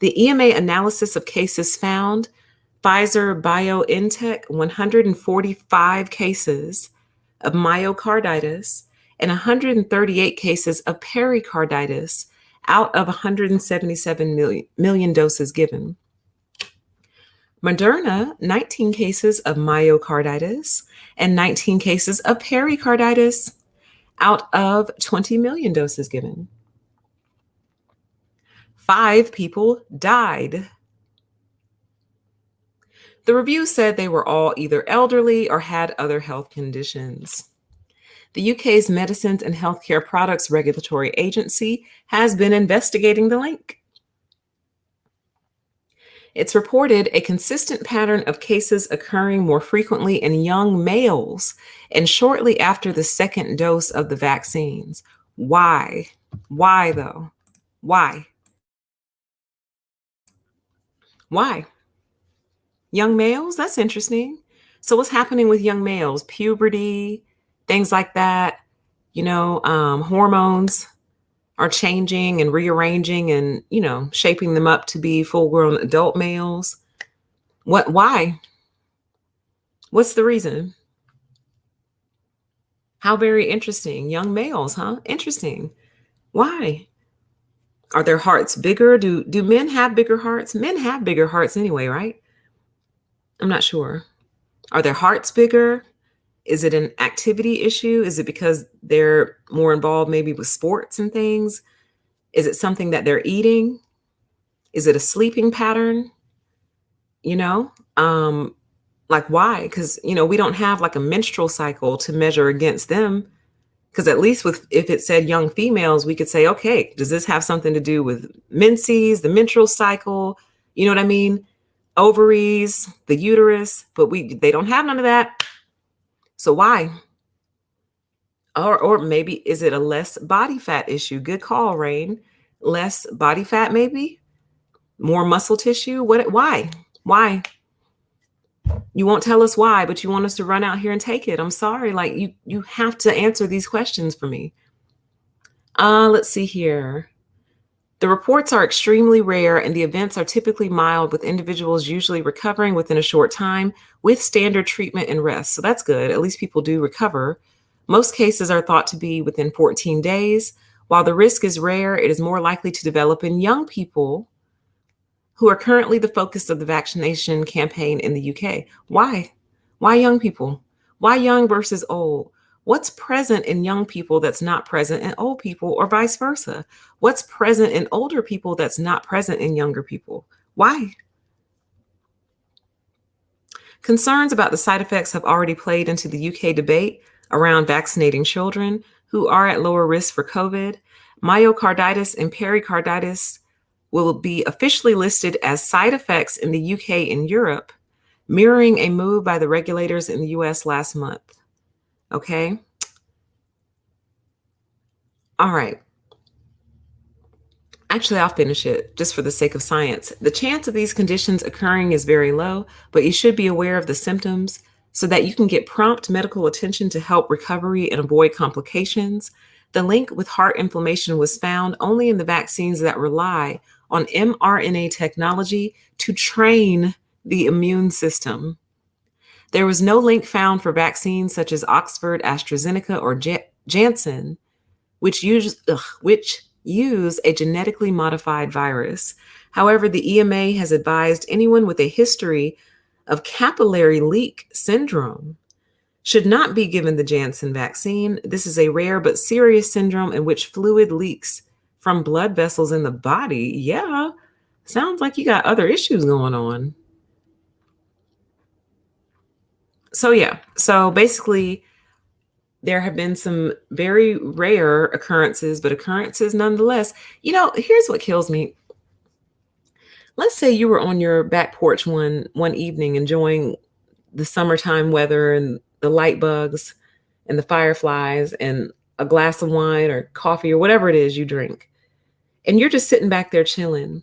The EMA analysis of cases found Pfizer BioNTech 145 cases of myocarditis and 138 cases of pericarditis out of 177 million doses given. Moderna, 19 cases of myocarditis and 19 cases of pericarditis out of 20 million doses given. 5 people died. The review said they were all either elderly or had other health conditions. The UK's Medicines and Healthcare Products Regulatory Agency has been investigating the link. It's reported a consistent pattern of cases occurring more frequently in young males and shortly after the second dose of the vaccines. Why? Why though? Why? Why? Young males? That's interesting. So what's happening with young males? Puberty, things like that. Hormones are changing and rearranging and, shaping them up to be full grown adult males. Why? What's the reason? How very interesting. Young males, huh? Interesting. Why? Are their hearts bigger? Do men have bigger hearts? Men have bigger hearts anyway, right? I'm not sure. Are their hearts bigger? Is it an activity issue? Is it because they're more involved maybe with sports and things? Is it something that they're eating? Is it a sleeping pattern? You know? Like why? Because we don't have like a menstrual cycle to measure against them. Because at least with if it said young females, we could say, okay, does this have something to do with menses, the menstrual cycle? You know what I mean? Ovaries, the uterus, but they don't have none of that. So why? Or maybe is it a less body fat issue? Good call, Rain. Less body fat, maybe more muscle tissue. Why? Why? You won't tell us why, but you want us to run out here and take it. I'm sorry. Like you have to answer these questions for me. Let's see here. The reports are extremely rare and the events are typically mild, with individuals usually recovering within a short time with standard treatment and rest. So that's good. At least people do recover. Most cases are thought to be within 14 days. While the risk is rare, it is more likely to develop in young people who are currently the focus of the vaccination campaign in the UK. Why? Why young people? Why young versus old? What's present in young people that's not present in old people, or vice versa? What's present in older people that's not present in younger people? Why? Concerns about the side effects have already played into the UK debate around vaccinating children who are at lower risk for COVID. Myocarditis and pericarditis will be officially listed as side effects in the UK and Europe, mirroring a move by the regulators in the US last month. Okay. All right. Actually, I'll finish it just for the sake of science. The chance of these conditions occurring is very low, but you should be aware of the symptoms so that you can get prompt medical attention to help recovery and avoid complications. The link with heart inflammation was found only in the vaccines that rely on mRNA technology to train the immune system. There was no link found for vaccines such as Oxford, AstraZeneca, or Janssen, which use a genetically modified virus. However, the EMA has advised anyone with a history of capillary leak syndrome should not be given the Janssen vaccine. This is a rare but serious syndrome in which fluid leaks from blood vessels in the body. Yeah, sounds like you got other issues going on. So basically, there have been some very rare occurrences, but occurrences nonetheless. Here's what kills me. Let's say you were on your back porch one evening enjoying the summertime weather and the light bugs and the fireflies and a glass of wine or coffee or whatever it is you drink. And you're just sitting back there chilling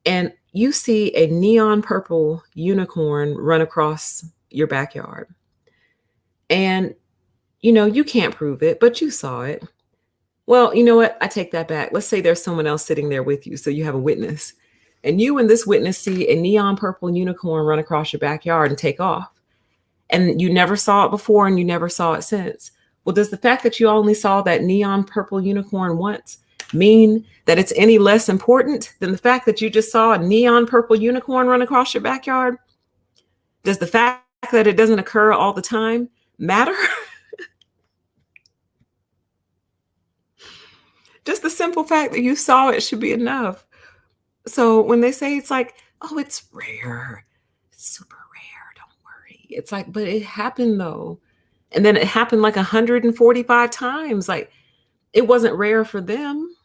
and you see a neon purple unicorn run across your backyard. And you can't prove it, but you saw it. Well, you know what? I take that back. Let's say there's someone else sitting there with you, so you have a witness. And you and this witness see a neon purple unicorn run across your backyard and take off. And you never saw it before and you never saw it since. Well, does the fact that you only saw that neon purple unicorn once mean that it's any less important than the fact that you just saw a neon purple unicorn run across your backyard? Does the fact that it doesn't occur all the time matter? Just the simple fact that you saw it should be enough. So when they say it's like, oh, it's rare, it's super rare, don't worry. It's like, but it happened though. And then it happened like 145 times. Like it wasn't rare for them.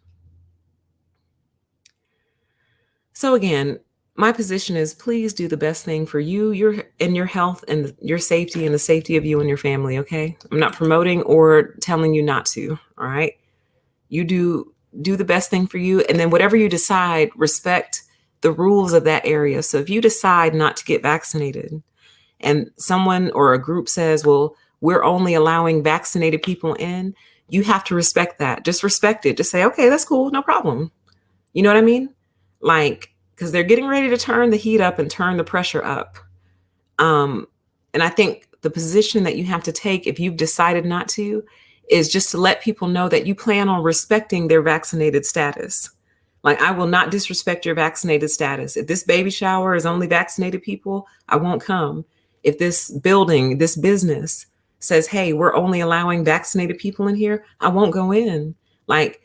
So again, my position is please do the best thing for you, your health and your safety and the safety of you and your family. Okay. I'm not promoting or telling you not to. All right. You do the best thing for you. And then whatever you decide, respect the rules of that area. So if you decide not to get vaccinated and someone or a group says, well, we're only allowing vaccinated people in, you have to respect that. Just respect it. Just say, okay, that's cool. No problem. You know what I mean? Like, because they're getting ready to turn the heat up and turn the pressure up. Um, and I think the position that you have to take if you've decided not to is just to let people know that you plan on respecting their vaccinated status. Like, I will not disrespect your vaccinated status. If this baby shower is only vaccinated people, I won't come. If this building, this business says, hey, we're only allowing vaccinated people in here, I won't go in. Like,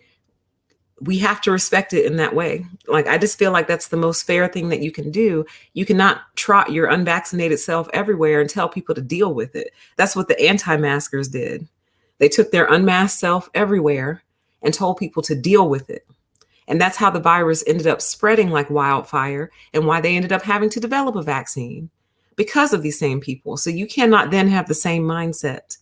we have to respect it in that way. Like, I just feel like that's the most fair thing that you can do. You cannot trot your unvaccinated self everywhere and tell people to deal with it. That's what the anti-maskers did. They took their unmasked self everywhere and told people to deal with it. And that's how the virus ended up spreading like wildfire, and why they ended up having to develop a vaccine, because of these same people. So you cannot then have the same mindset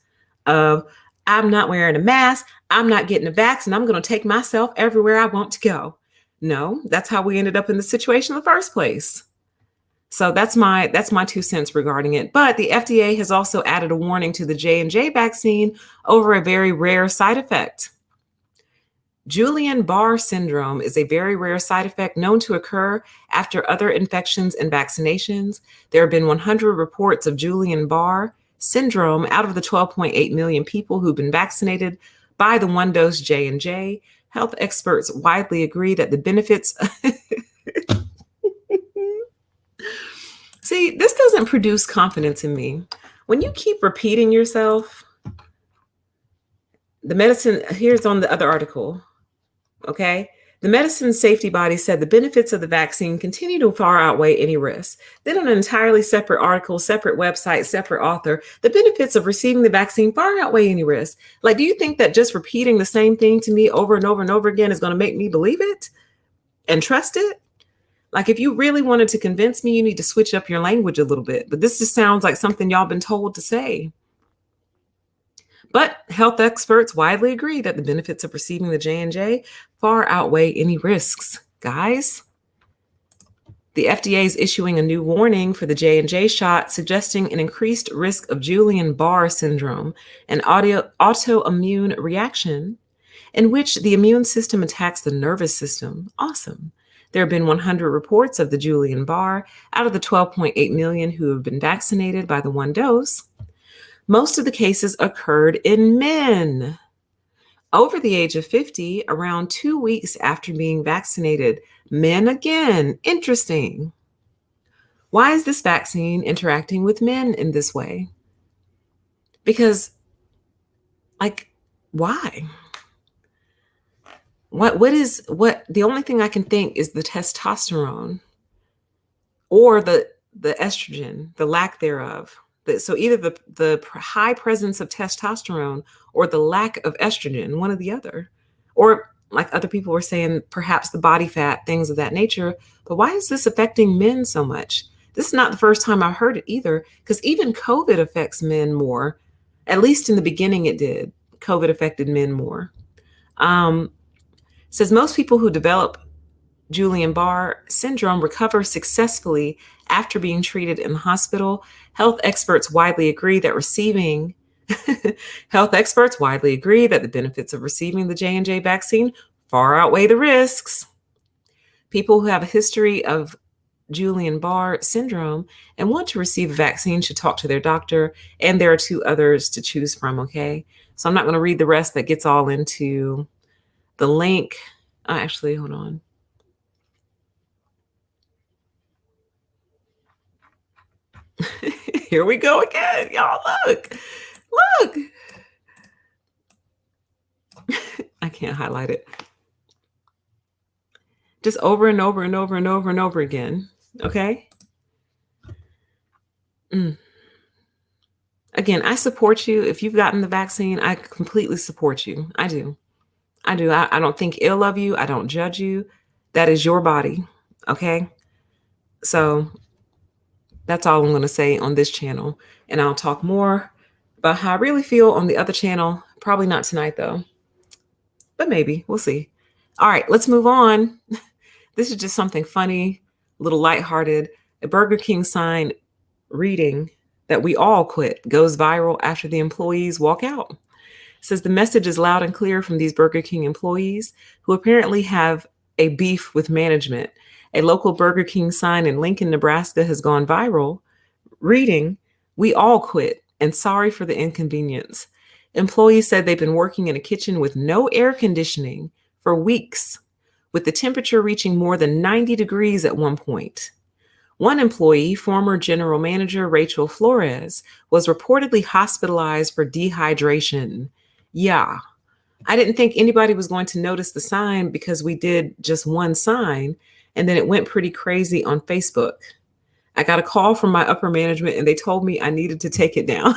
of, I'm not wearing a mask, I'm not getting a vaccine, I'm going to take myself everywhere I want to go. No, that's how we ended up in the situation in the first place. So that's my 2 cents regarding it. But the FDA has also added a warning to the J&J vaccine over a very rare side effect. Guillain-Barré syndrome is a very rare side effect known to occur after other infections and vaccinations. There have been 100 reports of Guillain-Barré syndrome out of the 12.8 million people who've been vaccinated by the one-dose J&J. Health experts widely agree that the benefits... See, this doesn't produce confidence in me. When you keep repeating yourself, the medicine... Here's on the other article. Okay. The medicine safety body said the benefits of the vaccine continue to far outweigh any risks. Then on an entirely separate article, separate website, separate author, the benefits of receiving the vaccine far outweigh any risk. Like, do you think that just repeating the same thing to me over and over and over again is going to make me believe it and trust it? Like, if you really wanted to convince me, you need to switch up your language a little bit. But this just sounds like something y'all been told to say. But health experts widely agree that the benefits of receiving the J&J far outweigh any risks. Guys, the FDA is issuing a new warning for the J&J shot, suggesting an increased risk of Guillain-Barré syndrome, an autoimmune reaction in which the immune system attacks the nervous system. Awesome. There have been 100 reports of the Guillain-Barré out of the 12.8 million who have been vaccinated by the one dose. Most of the cases occurred in men over the age of 50, around 2 weeks after being vaccinated. Men again. Interesting. Why is this vaccine interacting with men in this way? Because, like, why? What the only thing I can think is the testosterone or the estrogen, the lack thereof. So either the high presence of testosterone or the lack of estrogen, one or the other. Or, like other people were saying, perhaps the body fat, things of that nature. But why is this affecting men so much? This is not the first time I've heard it either, because even COVID affects men more. At least in the beginning it did. COVID affected men more. Says most people who develop Guillain-Barré syndrome recover successfully after being treated in the hospital. Health experts widely agree that the benefits of receiving the J&J vaccine far outweigh the risks. People who have a history of Guillain-Barré syndrome and want to receive a vaccine should talk to their doctor, and there are 2 others to choose from, okay? So I'm not going to read the rest. That gets all into the link. Actually, hold on. Here we go again. Y'all, look. I can't highlight it. Just over and over and over and over and over again. Okay. Again, I support you. If you've gotten the vaccine, I completely support you. I do. I don't think ill of you. I don't judge you. That is your body. Okay. So that's all I'm going to say on this channel. And I'll talk more about how I really feel on the other channel. Probably not tonight, though. But maybe. We'll see. All right, let's move on. This is just something funny, a little lighthearted. A Burger King sign reading, that we all quit goes viral after the employees walk out. It says the message is loud and clear from these Burger King employees who apparently have a beef with management. A local Burger King sign in Lincoln, Nebraska has gone viral, reading, "We all quit and sorry for the inconvenience." Employees said they've been working in a kitchen with no air conditioning for weeks, with the temperature reaching more than 90 degrees at one point. One employee, former general manager Rachel Flores, was reportedly hospitalized for dehydration. Yeah, I didn't think anybody was going to notice the sign because we did just one sign, and then it went pretty crazy on Facebook. I got a call from my upper management and they told me I needed to take it down.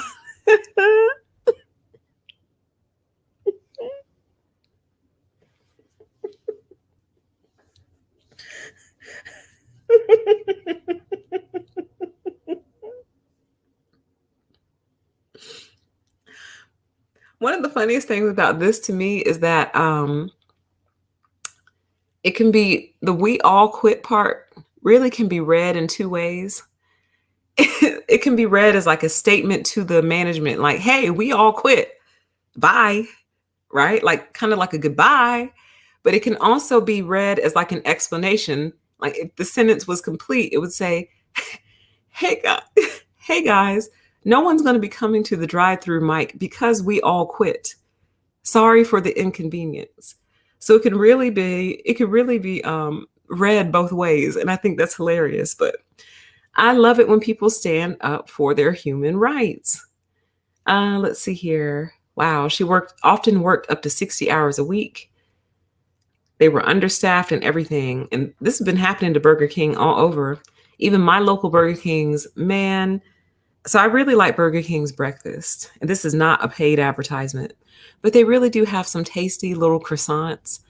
One of the funniest things about this to me is that it can be the "we all quit" part really can be read in two ways. It can be read as like a statement to the management, like, "Hey, we all quit. Bye." Right? Like kind of like a goodbye. But it can also be read as like an explanation. Like if the sentence was complete, it would say, "Hey guys, hey guys, no one's going to be coming to the drive-through mic because we all quit. Sorry for the inconvenience." So it could really be read both ways, and I think that's hilarious. But I love it when people stand up for their human rights. Let's see here. Wow, she often worked up to 60 hours a week. They were understaffed and everything. And this has been happening to Burger King all over. Even my local Burger King's, man. So I really like Burger King's breakfast. And this is not a paid advertisement, but they really do have some tasty little croissants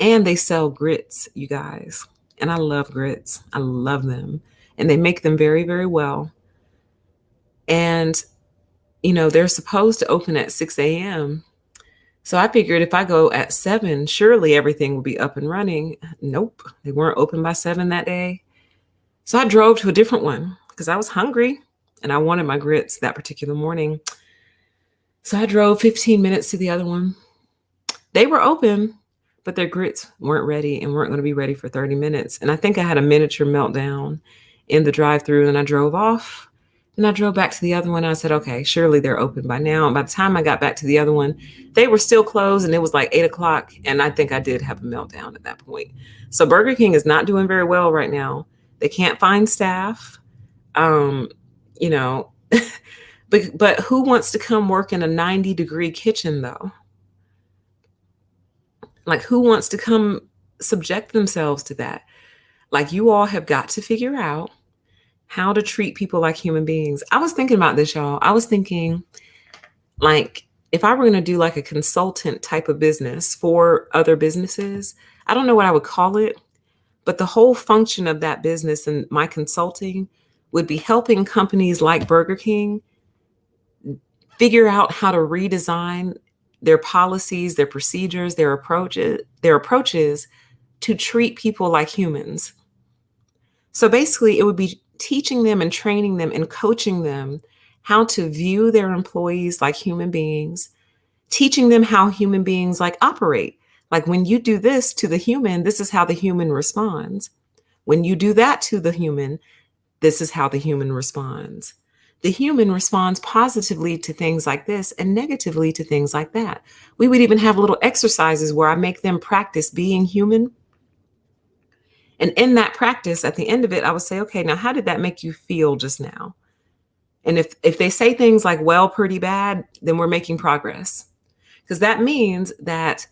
and they sell grits, you guys. And I love grits. I love them. And they make them very, very well. And, they're supposed to open at 6 a.m. So I figured if I go at 7, surely everything will be up and running. Nope, they weren't open by 7 that day. So I drove to a different one because I was hungry and I wanted my grits that particular morning. So I drove 15 minutes to the other one. They were open, but their grits weren't ready and weren't going to be ready for 30 minutes. And I think I had a miniature meltdown in the drive-through and I drove off. And I drove back to the other one. And I said, okay, surely they're open by now. And by the time I got back to the other one, they were still closed and it was like 8 o'clock. And I think I did have a meltdown at that point. So Burger King is not doing very well right now. They can't find staff. You know, but who wants to come work in a 90-degree kitchen though? Like who wants to come subject themselves to that? Like you all have got to figure out how to treat people like human beings. I was thinking about this, y'all. I was thinking, like, if I were going to do like a consultant type of business for other businesses, I don't know what I would call it, but the whole function of that business and my consulting would be helping companies like Burger King figure out how to redesign their policies, their procedures, their approaches to treat people like humans. So basically, it would be teaching them and training them and coaching them how to view their employees like human beings, teaching them how human beings like operate. Like when you do this to the human, this is how the human responds. When you do that to the human, this is how the human responds. The human responds positively to things like this and negatively to things like that. We would even have little exercises where I make them practice being human. And in that practice, at the end of it, I would say, okay, now how did that make you feel just now? And if they say things like, well, pretty bad, then we're making progress. Because that means that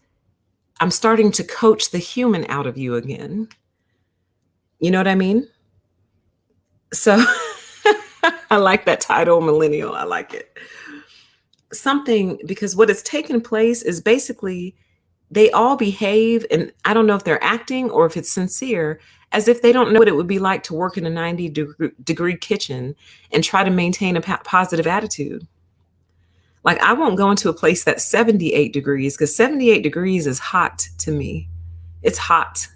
I'm starting to coach the human out of you again. You know what I mean? So I like that title, millennial. I like it. Because what has taken place is basically they all behave, and I don't know if they're acting or if it's sincere, as if they don't know what it would be like to work in a 90-degree kitchen and try to maintain a positive attitude. Like I won't go into a place that's 78 degrees because 78 degrees is hot to me. It's hot.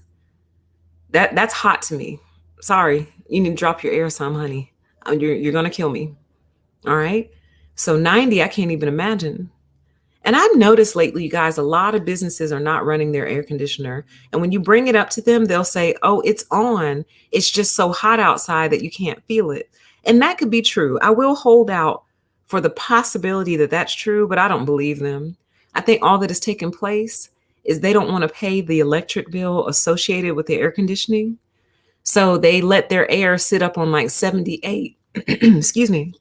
That's hot to me. Sorry, you need to drop your air some, honey. You're gonna kill me. All right. So 90, I can't even imagine. And I've noticed lately, you guys, a lot of businesses are not running their air conditioner. And when you bring it up to them, they'll say, oh, it's on. It's just so hot outside that you can't feel it. And that could be true. I will hold out for the possibility that that's true, but I don't believe them. I think all that has taken place is they don't want to pay the electric bill associated with the air conditioning. So they let their air sit up on like 78, excuse me,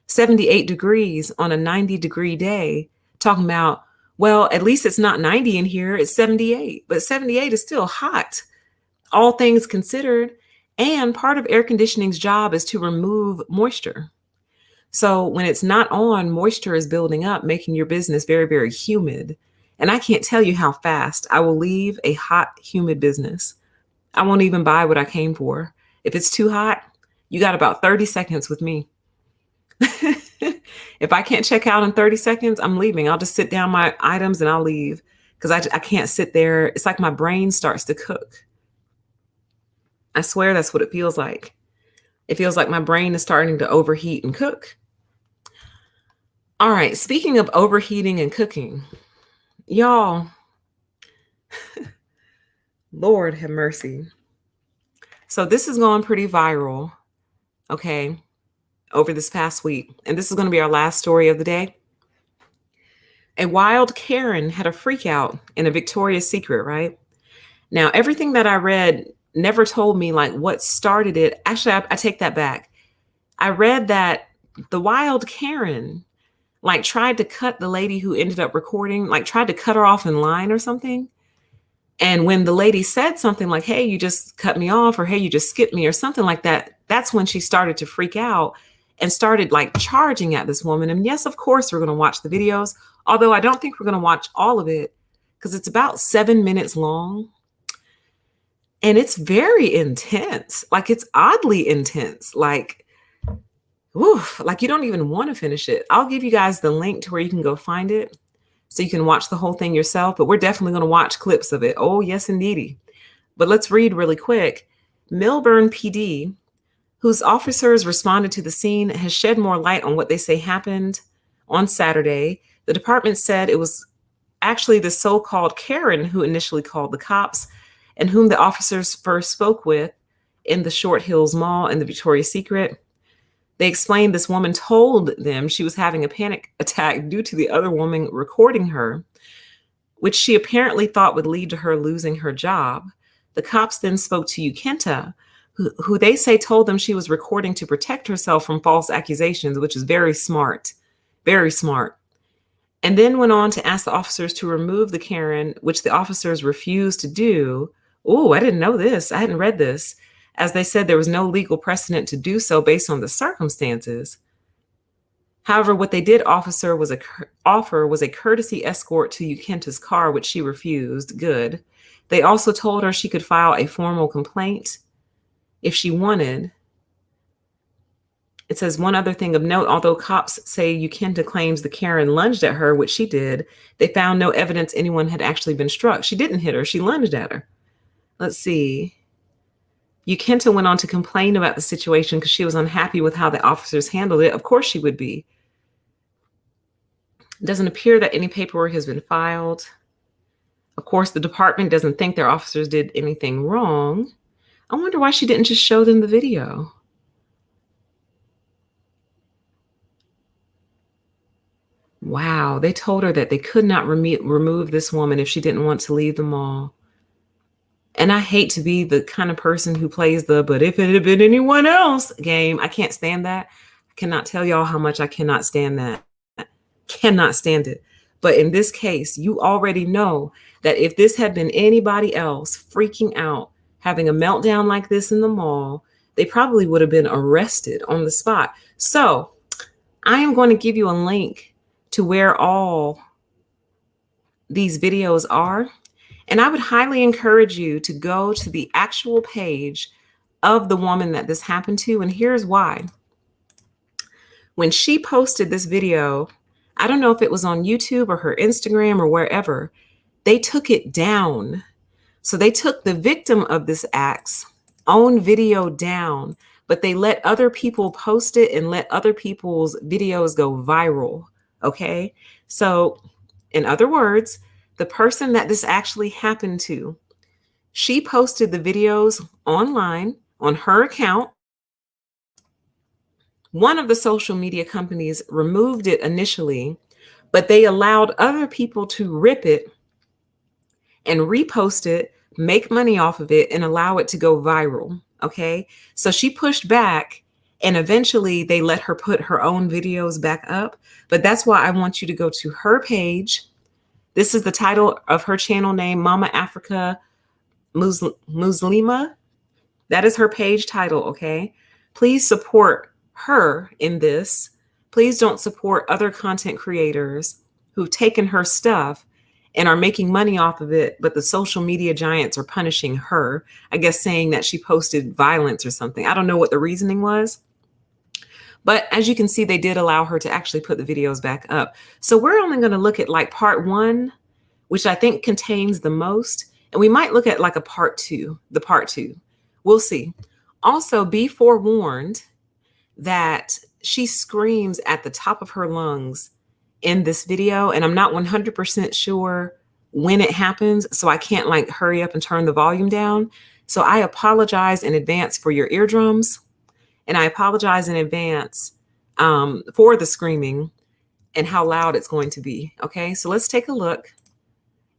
78 degrees on a 90-degree day, talking about, well, at least it's not 90 in here, it's 78. But 78 is still hot, all things considered. And part of air conditioning's job is to remove moisture. So when it's not on, moisture is building up, making your business very, very humid. And I can't tell you how fast I will leave a hot, humid business. I won't even buy what I came for. If it's too hot, you got about 30 seconds with me. If I can't check out in 30 seconds, I'm leaving. I'll just sit down my items and I'll leave because I can't sit there. It's like my brain starts to cook. I swear that's what it feels like. It feels like my brain is starting to overheat and cook. All right, speaking of overheating and cooking, y'all, Lord have mercy. So this is going pretty viral, okay, over this past week. And this is going to be our last story of the day. A wild Karen had a freak out in a Victoria's Secret, right? Now, everything that I read never told me like what started it. Actually, I take that back. I read that the wild Karen like tried to cut the lady who ended up recording, like tried to cut her off in line or something. And when the lady said something like, hey, you just cut me off, or hey, you just skipped me, or something like that, that's when she started to freak out and started like charging at this woman. And yes, of course, we're going to watch the videos, although I don't think we're going to watch all of it because it's about 7 minutes long. And it's very intense. Like it's oddly intense. Like, oof, like you don't even want to finish it. I'll give you guys the link to where you can go find it so you can watch the whole thing yourself. But we're definitely going to watch clips of it. Oh, yes, indeedy. But let's read really quick. Millburn PD, whose officers responded to the scene, has shed more light on what they say happened on Saturday. The department said it was actually the so-called Karen who initially called the cops and whom the officers first spoke with in the Short Hills Mall in the Victoria's Secret. They explained this woman told them she was having a panic attack due to the other woman recording her, which she apparently thought would lead to her losing her job. The cops then spoke to Ukenta, who they say told them she was recording to protect herself from false accusations, which is very smart, very smart. And then went on to ask the officers to remove the Karen, which the officers refused to do. Oh, I didn't know this. I hadn't read this. As they said, there was no legal precedent to do so based on the circumstances. However, what they did offer was a courtesy escort to Ukenta's car, which she refused. Good. They also told her she could file a formal complaint if she wanted. It says one other thing of note, although cops say Ukenta claims the Karen lunged at her, which she did, they found no evidence anyone had actually been struck. She didn't hit her. She lunged at her. Let's see. Ukenta went on to complain about the situation because she was unhappy with how the officers handled it. Of course she would be. It doesn't appear that any paperwork has been filed. Of course, the department doesn't think their officers did anything wrong. I wonder why she didn't just show them the video. Wow, they told her that they could not remove this woman if she didn't want to leave the mall. And I hate to be the kind of person who plays the but if it had been anyone else game. I can't stand that. I cannot tell y'all how much I cannot stand that. Cannot stand it. But in this case, you already know that if this had been anybody else freaking out, having a meltdown like this in the mall, they probably would have been arrested on the spot. So I am going to give you a link to where all these videos are. And I would highly encourage you to go to the actual page of the woman that this happened to. And here's why. When she posted this video, I don't know if it was on YouTube or her Instagram or wherever, they took it down. So they took the victim of this act's own video down, but they let other people post it and let other people's videos go viral. Okay. So, in other words, the person that this actually happened to, she posted the videos online on her account. One of the social media companies removed it initially, but they allowed other people to rip it and repost it, make money off of it, and allow it to go viral. Okay. So she pushed back and eventually they let her put her own videos back up. But that's why I want you to go to her page. This is the title of her channel name, Mama Africa Muslima. That is her page title. Okay. Please support her in this. Please don't support other content creators who've taken her stuff and are making money off of it, but the social media giants are punishing her, I guess saying that she posted violence or something. I don't know what the reasoning was. But as you can see, they did allow her to actually put the videos back up. So we're only going to look at like part 1, which I think contains the most. And we might look at like a part 2, the part 2. We'll see. Also, be forewarned that she screams at the top of her lungs in this video, and I'm not 100% sure when it happens, so I can't like hurry up and turn the volume down. So I apologize in advance for your eardrums, and I apologize in advance for the screaming and how loud it's going to be. Okay, so let's take a look.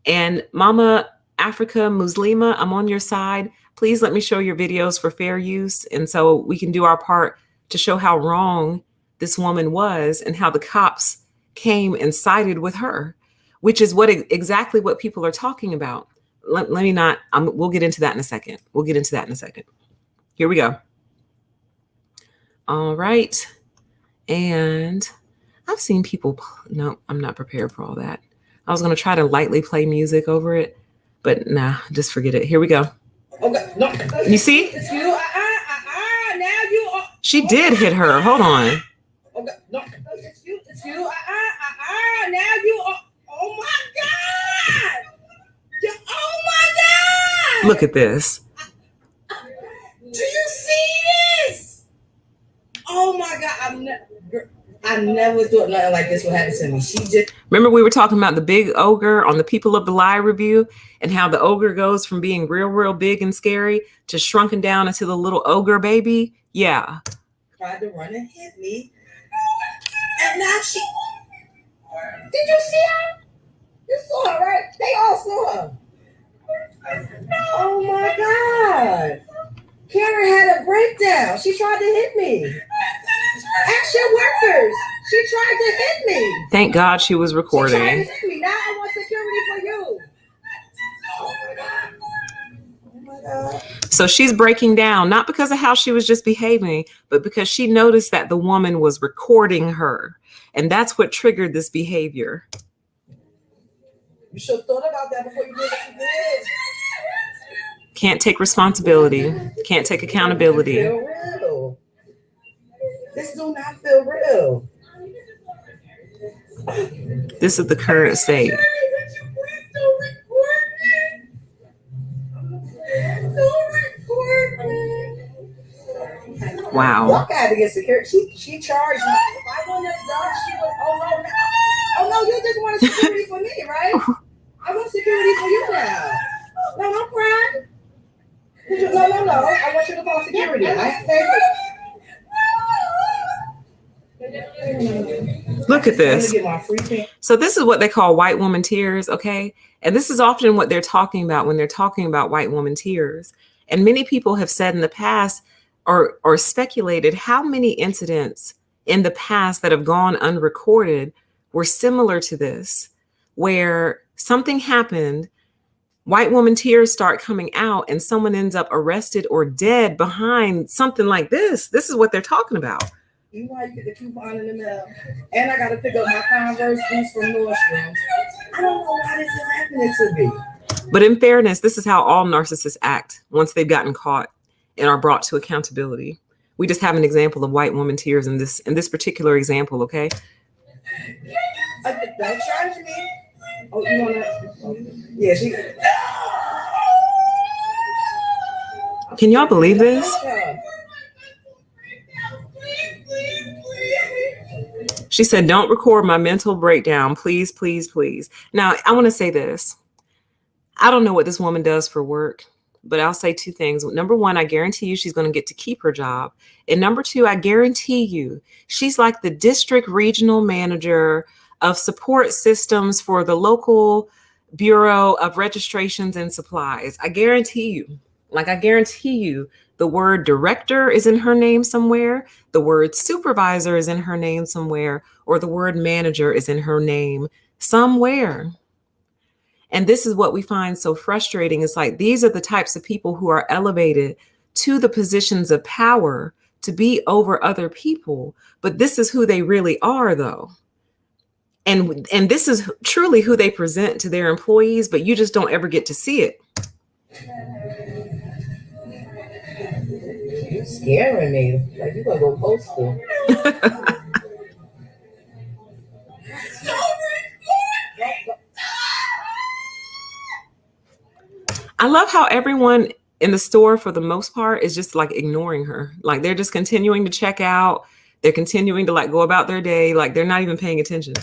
And Mama Africa Muslima, I'm on your side. Please let me show your videos for fair use, and so we can do our part to show how wrong this woman was and how the cops came and sided with her, which is what exactly what people are talking about. Let me not, we'll get into that in a second. We'll get into that in a second. Here we go. All right. And I've seen people, no, I'm not prepared for all that. I was going to try to lightly play music over it, but nah, just forget it. Here we go. Okay, no. You see? It's you. Now you are. She did hit her. Hold on. Okay, no. It's you. It's you. Now you are. Oh my God. Oh my God. Look at this. Do you see this? Oh my God. I never thought nothing like this would happen to me. She just. Remember we were talking about the big ogre on the People of the Lie review and how the ogre goes from being real big and scary to shrunken down into the little ogre baby? Yeah. Tried to run and hit me. And now she. Did you see her? You saw her, right? They all saw her. Oh my God. Karen had a breakdown. She tried to hit me. Ask your workers. She tried to hit me. Thank God she was recording. She tried to hit me. Now I want security for you. Oh my God. Oh my God. So she's breaking down, not because of how she was just behaving, but because she noticed that the woman was recording her. And that's what triggered this behavior. You should have thought about that before you did what you did. Can't take responsibility. Can't take accountability. Feel real. This do not feel real. This is the current state. Wow. Y'all gotta get security. She charged me. If I wouldn't have done, she would. Oh no, you just wanted security for me, right? I want security for you now. No, don't cry. No. I want you to call security. Look at this. So this is what they call white woman tears, okay? And this is often what they're talking about when they're talking about white woman tears. And many people have said in the past or speculated how many incidents in the past that have gone unrecorded were similar to this, where something happened, white woman tears start coming out, and someone ends up arrested or dead behind something like this. This is what they're talking about. You know how you get the coupon in the mail, and I got to pick up my Converse boots from Nordstrom. I don't know why this is happening to me. But in fairness, this is how all narcissists act once they've gotten caught and are brought to accountability. We just have an example of white woman tears in this particular example, okay? Don't charge me. Oh, you wanna? Yeah, she. Can y'all believe this? She said, don't record my mental breakdown. Please, please, please. Now, I want to say this. I don't know what this woman does for work, but I'll say two things. Number one, I guarantee you she's going to get to keep her job. And number two, I guarantee you she's like the district regional manager of support systems for the local Bureau of Registrations and Supplies. I guarantee you, the word director is in her name somewhere, the word supervisor is in her name somewhere, or the word manager is in her name somewhere. And this is what we find so frustrating. It's like these are the types of people who are elevated to the positions of power to be over other people. But this is who they really are, though. And this is truly who they present to their employees, but you just don't ever get to see it. You're scaring me. Like you're gonna go postal. I love how everyone in the store, for the most part, is just like ignoring her. Like they're just continuing to check out. They're continuing to like go about their day. Like they're not even paying attention.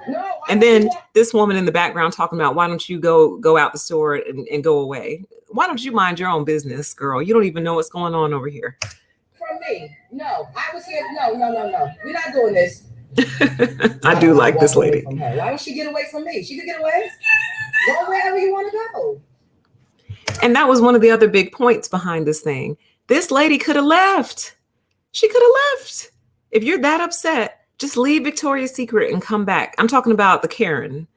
No, and then this woman in the background talking about, why don't you go out the store and go away? Why don't you mind your own business, girl? You don't even know what's going on over here. From me. No, I was here. No. We're not doing this. I do like this lady. Why don't she get away from me? She could get away. Go wherever you want to go. And that was one of the other big points behind this thing. This lady could have left. She could have left. If you're that upset, just leave Victoria's Secret and come back. I'm talking about the Karen.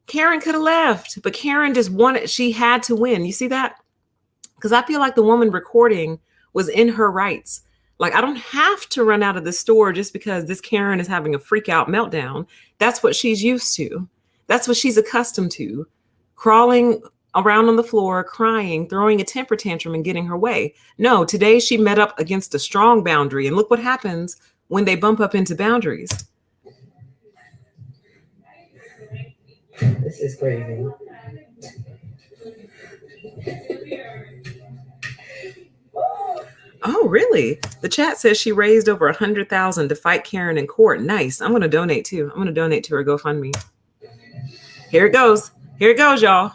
Karen could have left, but Karen just wanted, she had to win. You see that? Because I feel like the woman recording was in her rights. Like, I don't have to run out of the store just because this Karen is having a freak out meltdown. That's what she's used to. That's what she's accustomed to. Crawling around on the floor, crying, throwing a temper tantrum and getting her way. No, today she met up against a strong boundary. And look what happens when they bump up into boundaries. This is crazy. Oh, really? The chat says she raised over $100,000 to fight Karen in court. Nice. I'm going to donate too. I'm going to donate to her GoFundMe. Here it goes. Here it goes, y'all.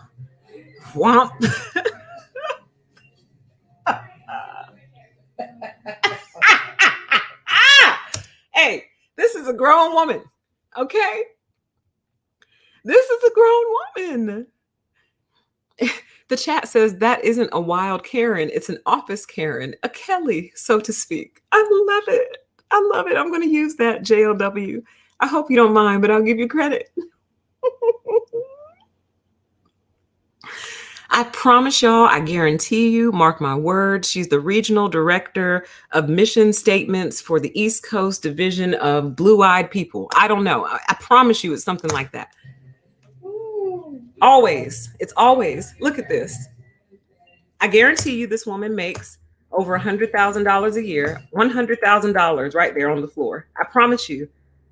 Womp. Hey, this is a grown woman. Okay? This is a grown woman. The chat says that isn't a wild Karen. It's an office Karen, a Kelly, so to speak. I love it. I love it. I'm going to use that, JLW. I hope you don't mind, but I'll give you credit. I promise y'all, I guarantee you, mark my words, she's the regional director of mission statements for the East Coast Division of Blue-Eyed People. I don't know. I promise you it's something like that. Always. It's always. Look at this. I guarantee you this woman makes over $100,000 a year, $100,000 right there on the floor. I promise you.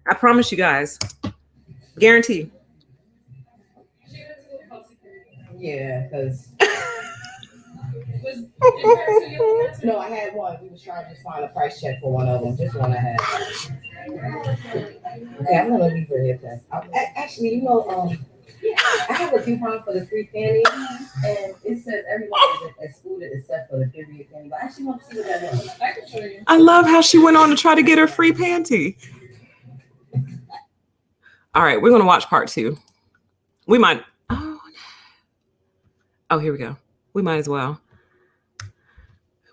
I promise you guys. Guarantee. Yeah, because no, I had one. We was trying to just find a price check for one of them. Just one I had. Okay, I'm gonna leave her here. Cause actually, you know, I have a coupon for the free candy, and it says everyone is excluded except for the period candy. But I actually want to see what that is. I can show you. I love how she went on to try to get her free panty. All right, we're gonna watch part 2. We might. Oh, here we go. We might as well.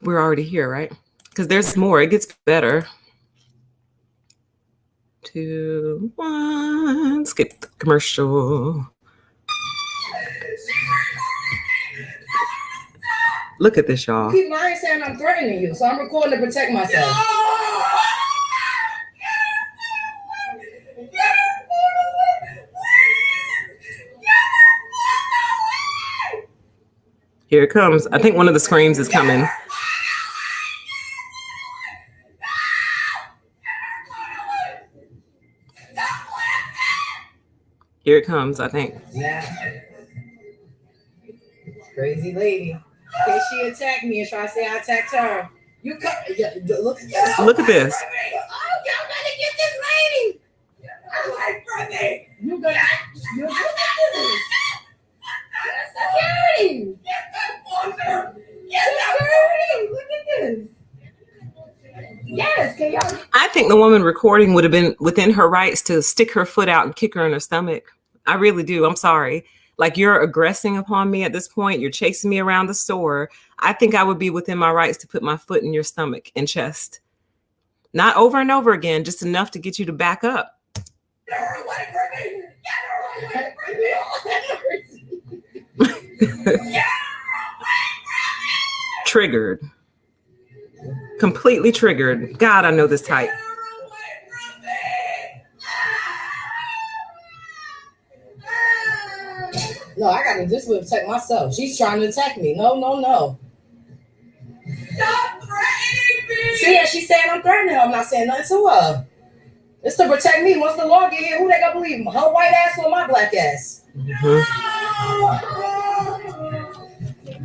We're already here, right? Because there's more. It gets better. 2, 1. Skip the commercial. Look at this, y'all. Keep lying saying I'm threatening you, so I'm recording to protect myself. Here it comes. I think one of the screams is coming. Here it comes, I think. Crazy lady. Can she attack me and try to say I attacked her? You look at this. Look at this. Oh, y'all gotta get this lady. You gonna you're good at this. Security. Security. Look at this. Yes, can y'all? I think the woman recording would have been within her rights to stick her foot out and kick her in her stomach. I really do. I'm sorry. Like, you're aggressing upon me at this point. You're chasing me around the store. I think I would be within my rights to put my foot in your stomach and chest. Not over and over again, just enough to get you to back up. Get her away from me. Get her away from me. Triggered. Completely triggered. God, I know this type. No, I gotta just protect myself. She's trying to attack me. No, no, no. Stop threatening me. See, she's saying I'm threatening her. I'm not saying nothing to her. It's to protect me. Once the law get here, who they gonna believe? Her white ass or my black ass? Mm-hmm.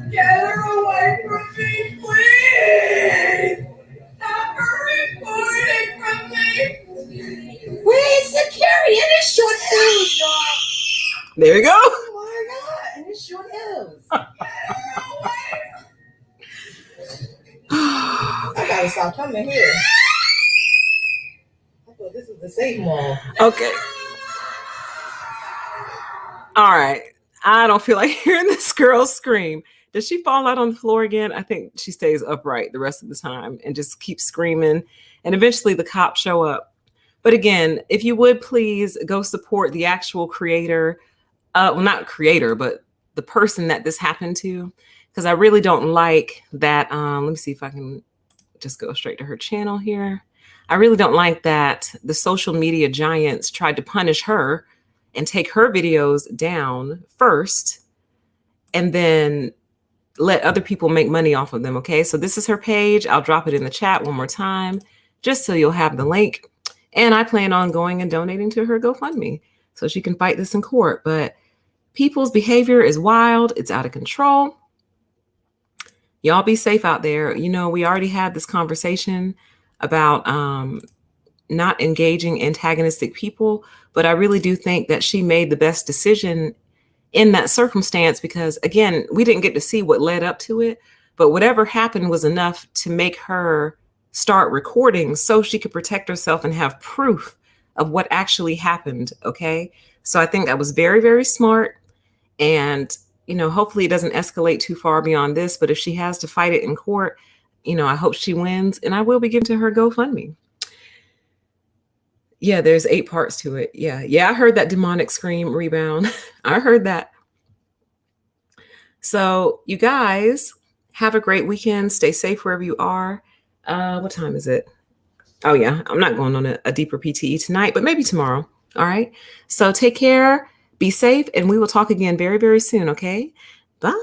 Get her away from me, please. Stop her recording from me. Where's security? And it's short hills, y'all. There you go. Oh my God. And it's short hills. I gotta stop coming here. I thought this was the safe mall. Okay. All right. I don't feel like hearing this girl scream. Does she fall out on the floor again? I think she stays upright the rest of the time and just keeps screaming. And eventually the cops show up. But again, if you would please go support the actual creator. Well, not creator, but the person that this happened to. Because I really don't like that. Let me see if I can just go straight to her channel here. I really don't like that the social media giants tried to punish her and take her videos down first and then let other people make money off of them. Okay, so this is her page. I'll drop it in the chat one more time just so you'll have the link. And I plan on going and donating to her GoFundMe so she can fight this in court. But people's behavior is wild. It's out of control. Y'all be safe out there. You know, we already had this conversation about not engaging antagonistic people, but I really do think that she made the best decision in that circumstance because, again, we didn't get to see what led up to it, but whatever happened was enough to make her start recording so she could protect herself and have proof of what actually happened, okay? So I think that was very, very smart. And, you know, hopefully it doesn't escalate too far beyond this, but if she has to fight it in court, you know, I hope she wins, and I will be giving to her GoFundMe. Yeah, there's 8 parts to it. Yeah, I heard that demonic scream rebound. I heard that. So you guys have a great weekend. Stay safe wherever you are. What time is it? Oh yeah, I'm not going on a deeper PTE tonight, but maybe tomorrow. All right. So take care, be safe, and we will talk again very, very soon. Okay. Bye.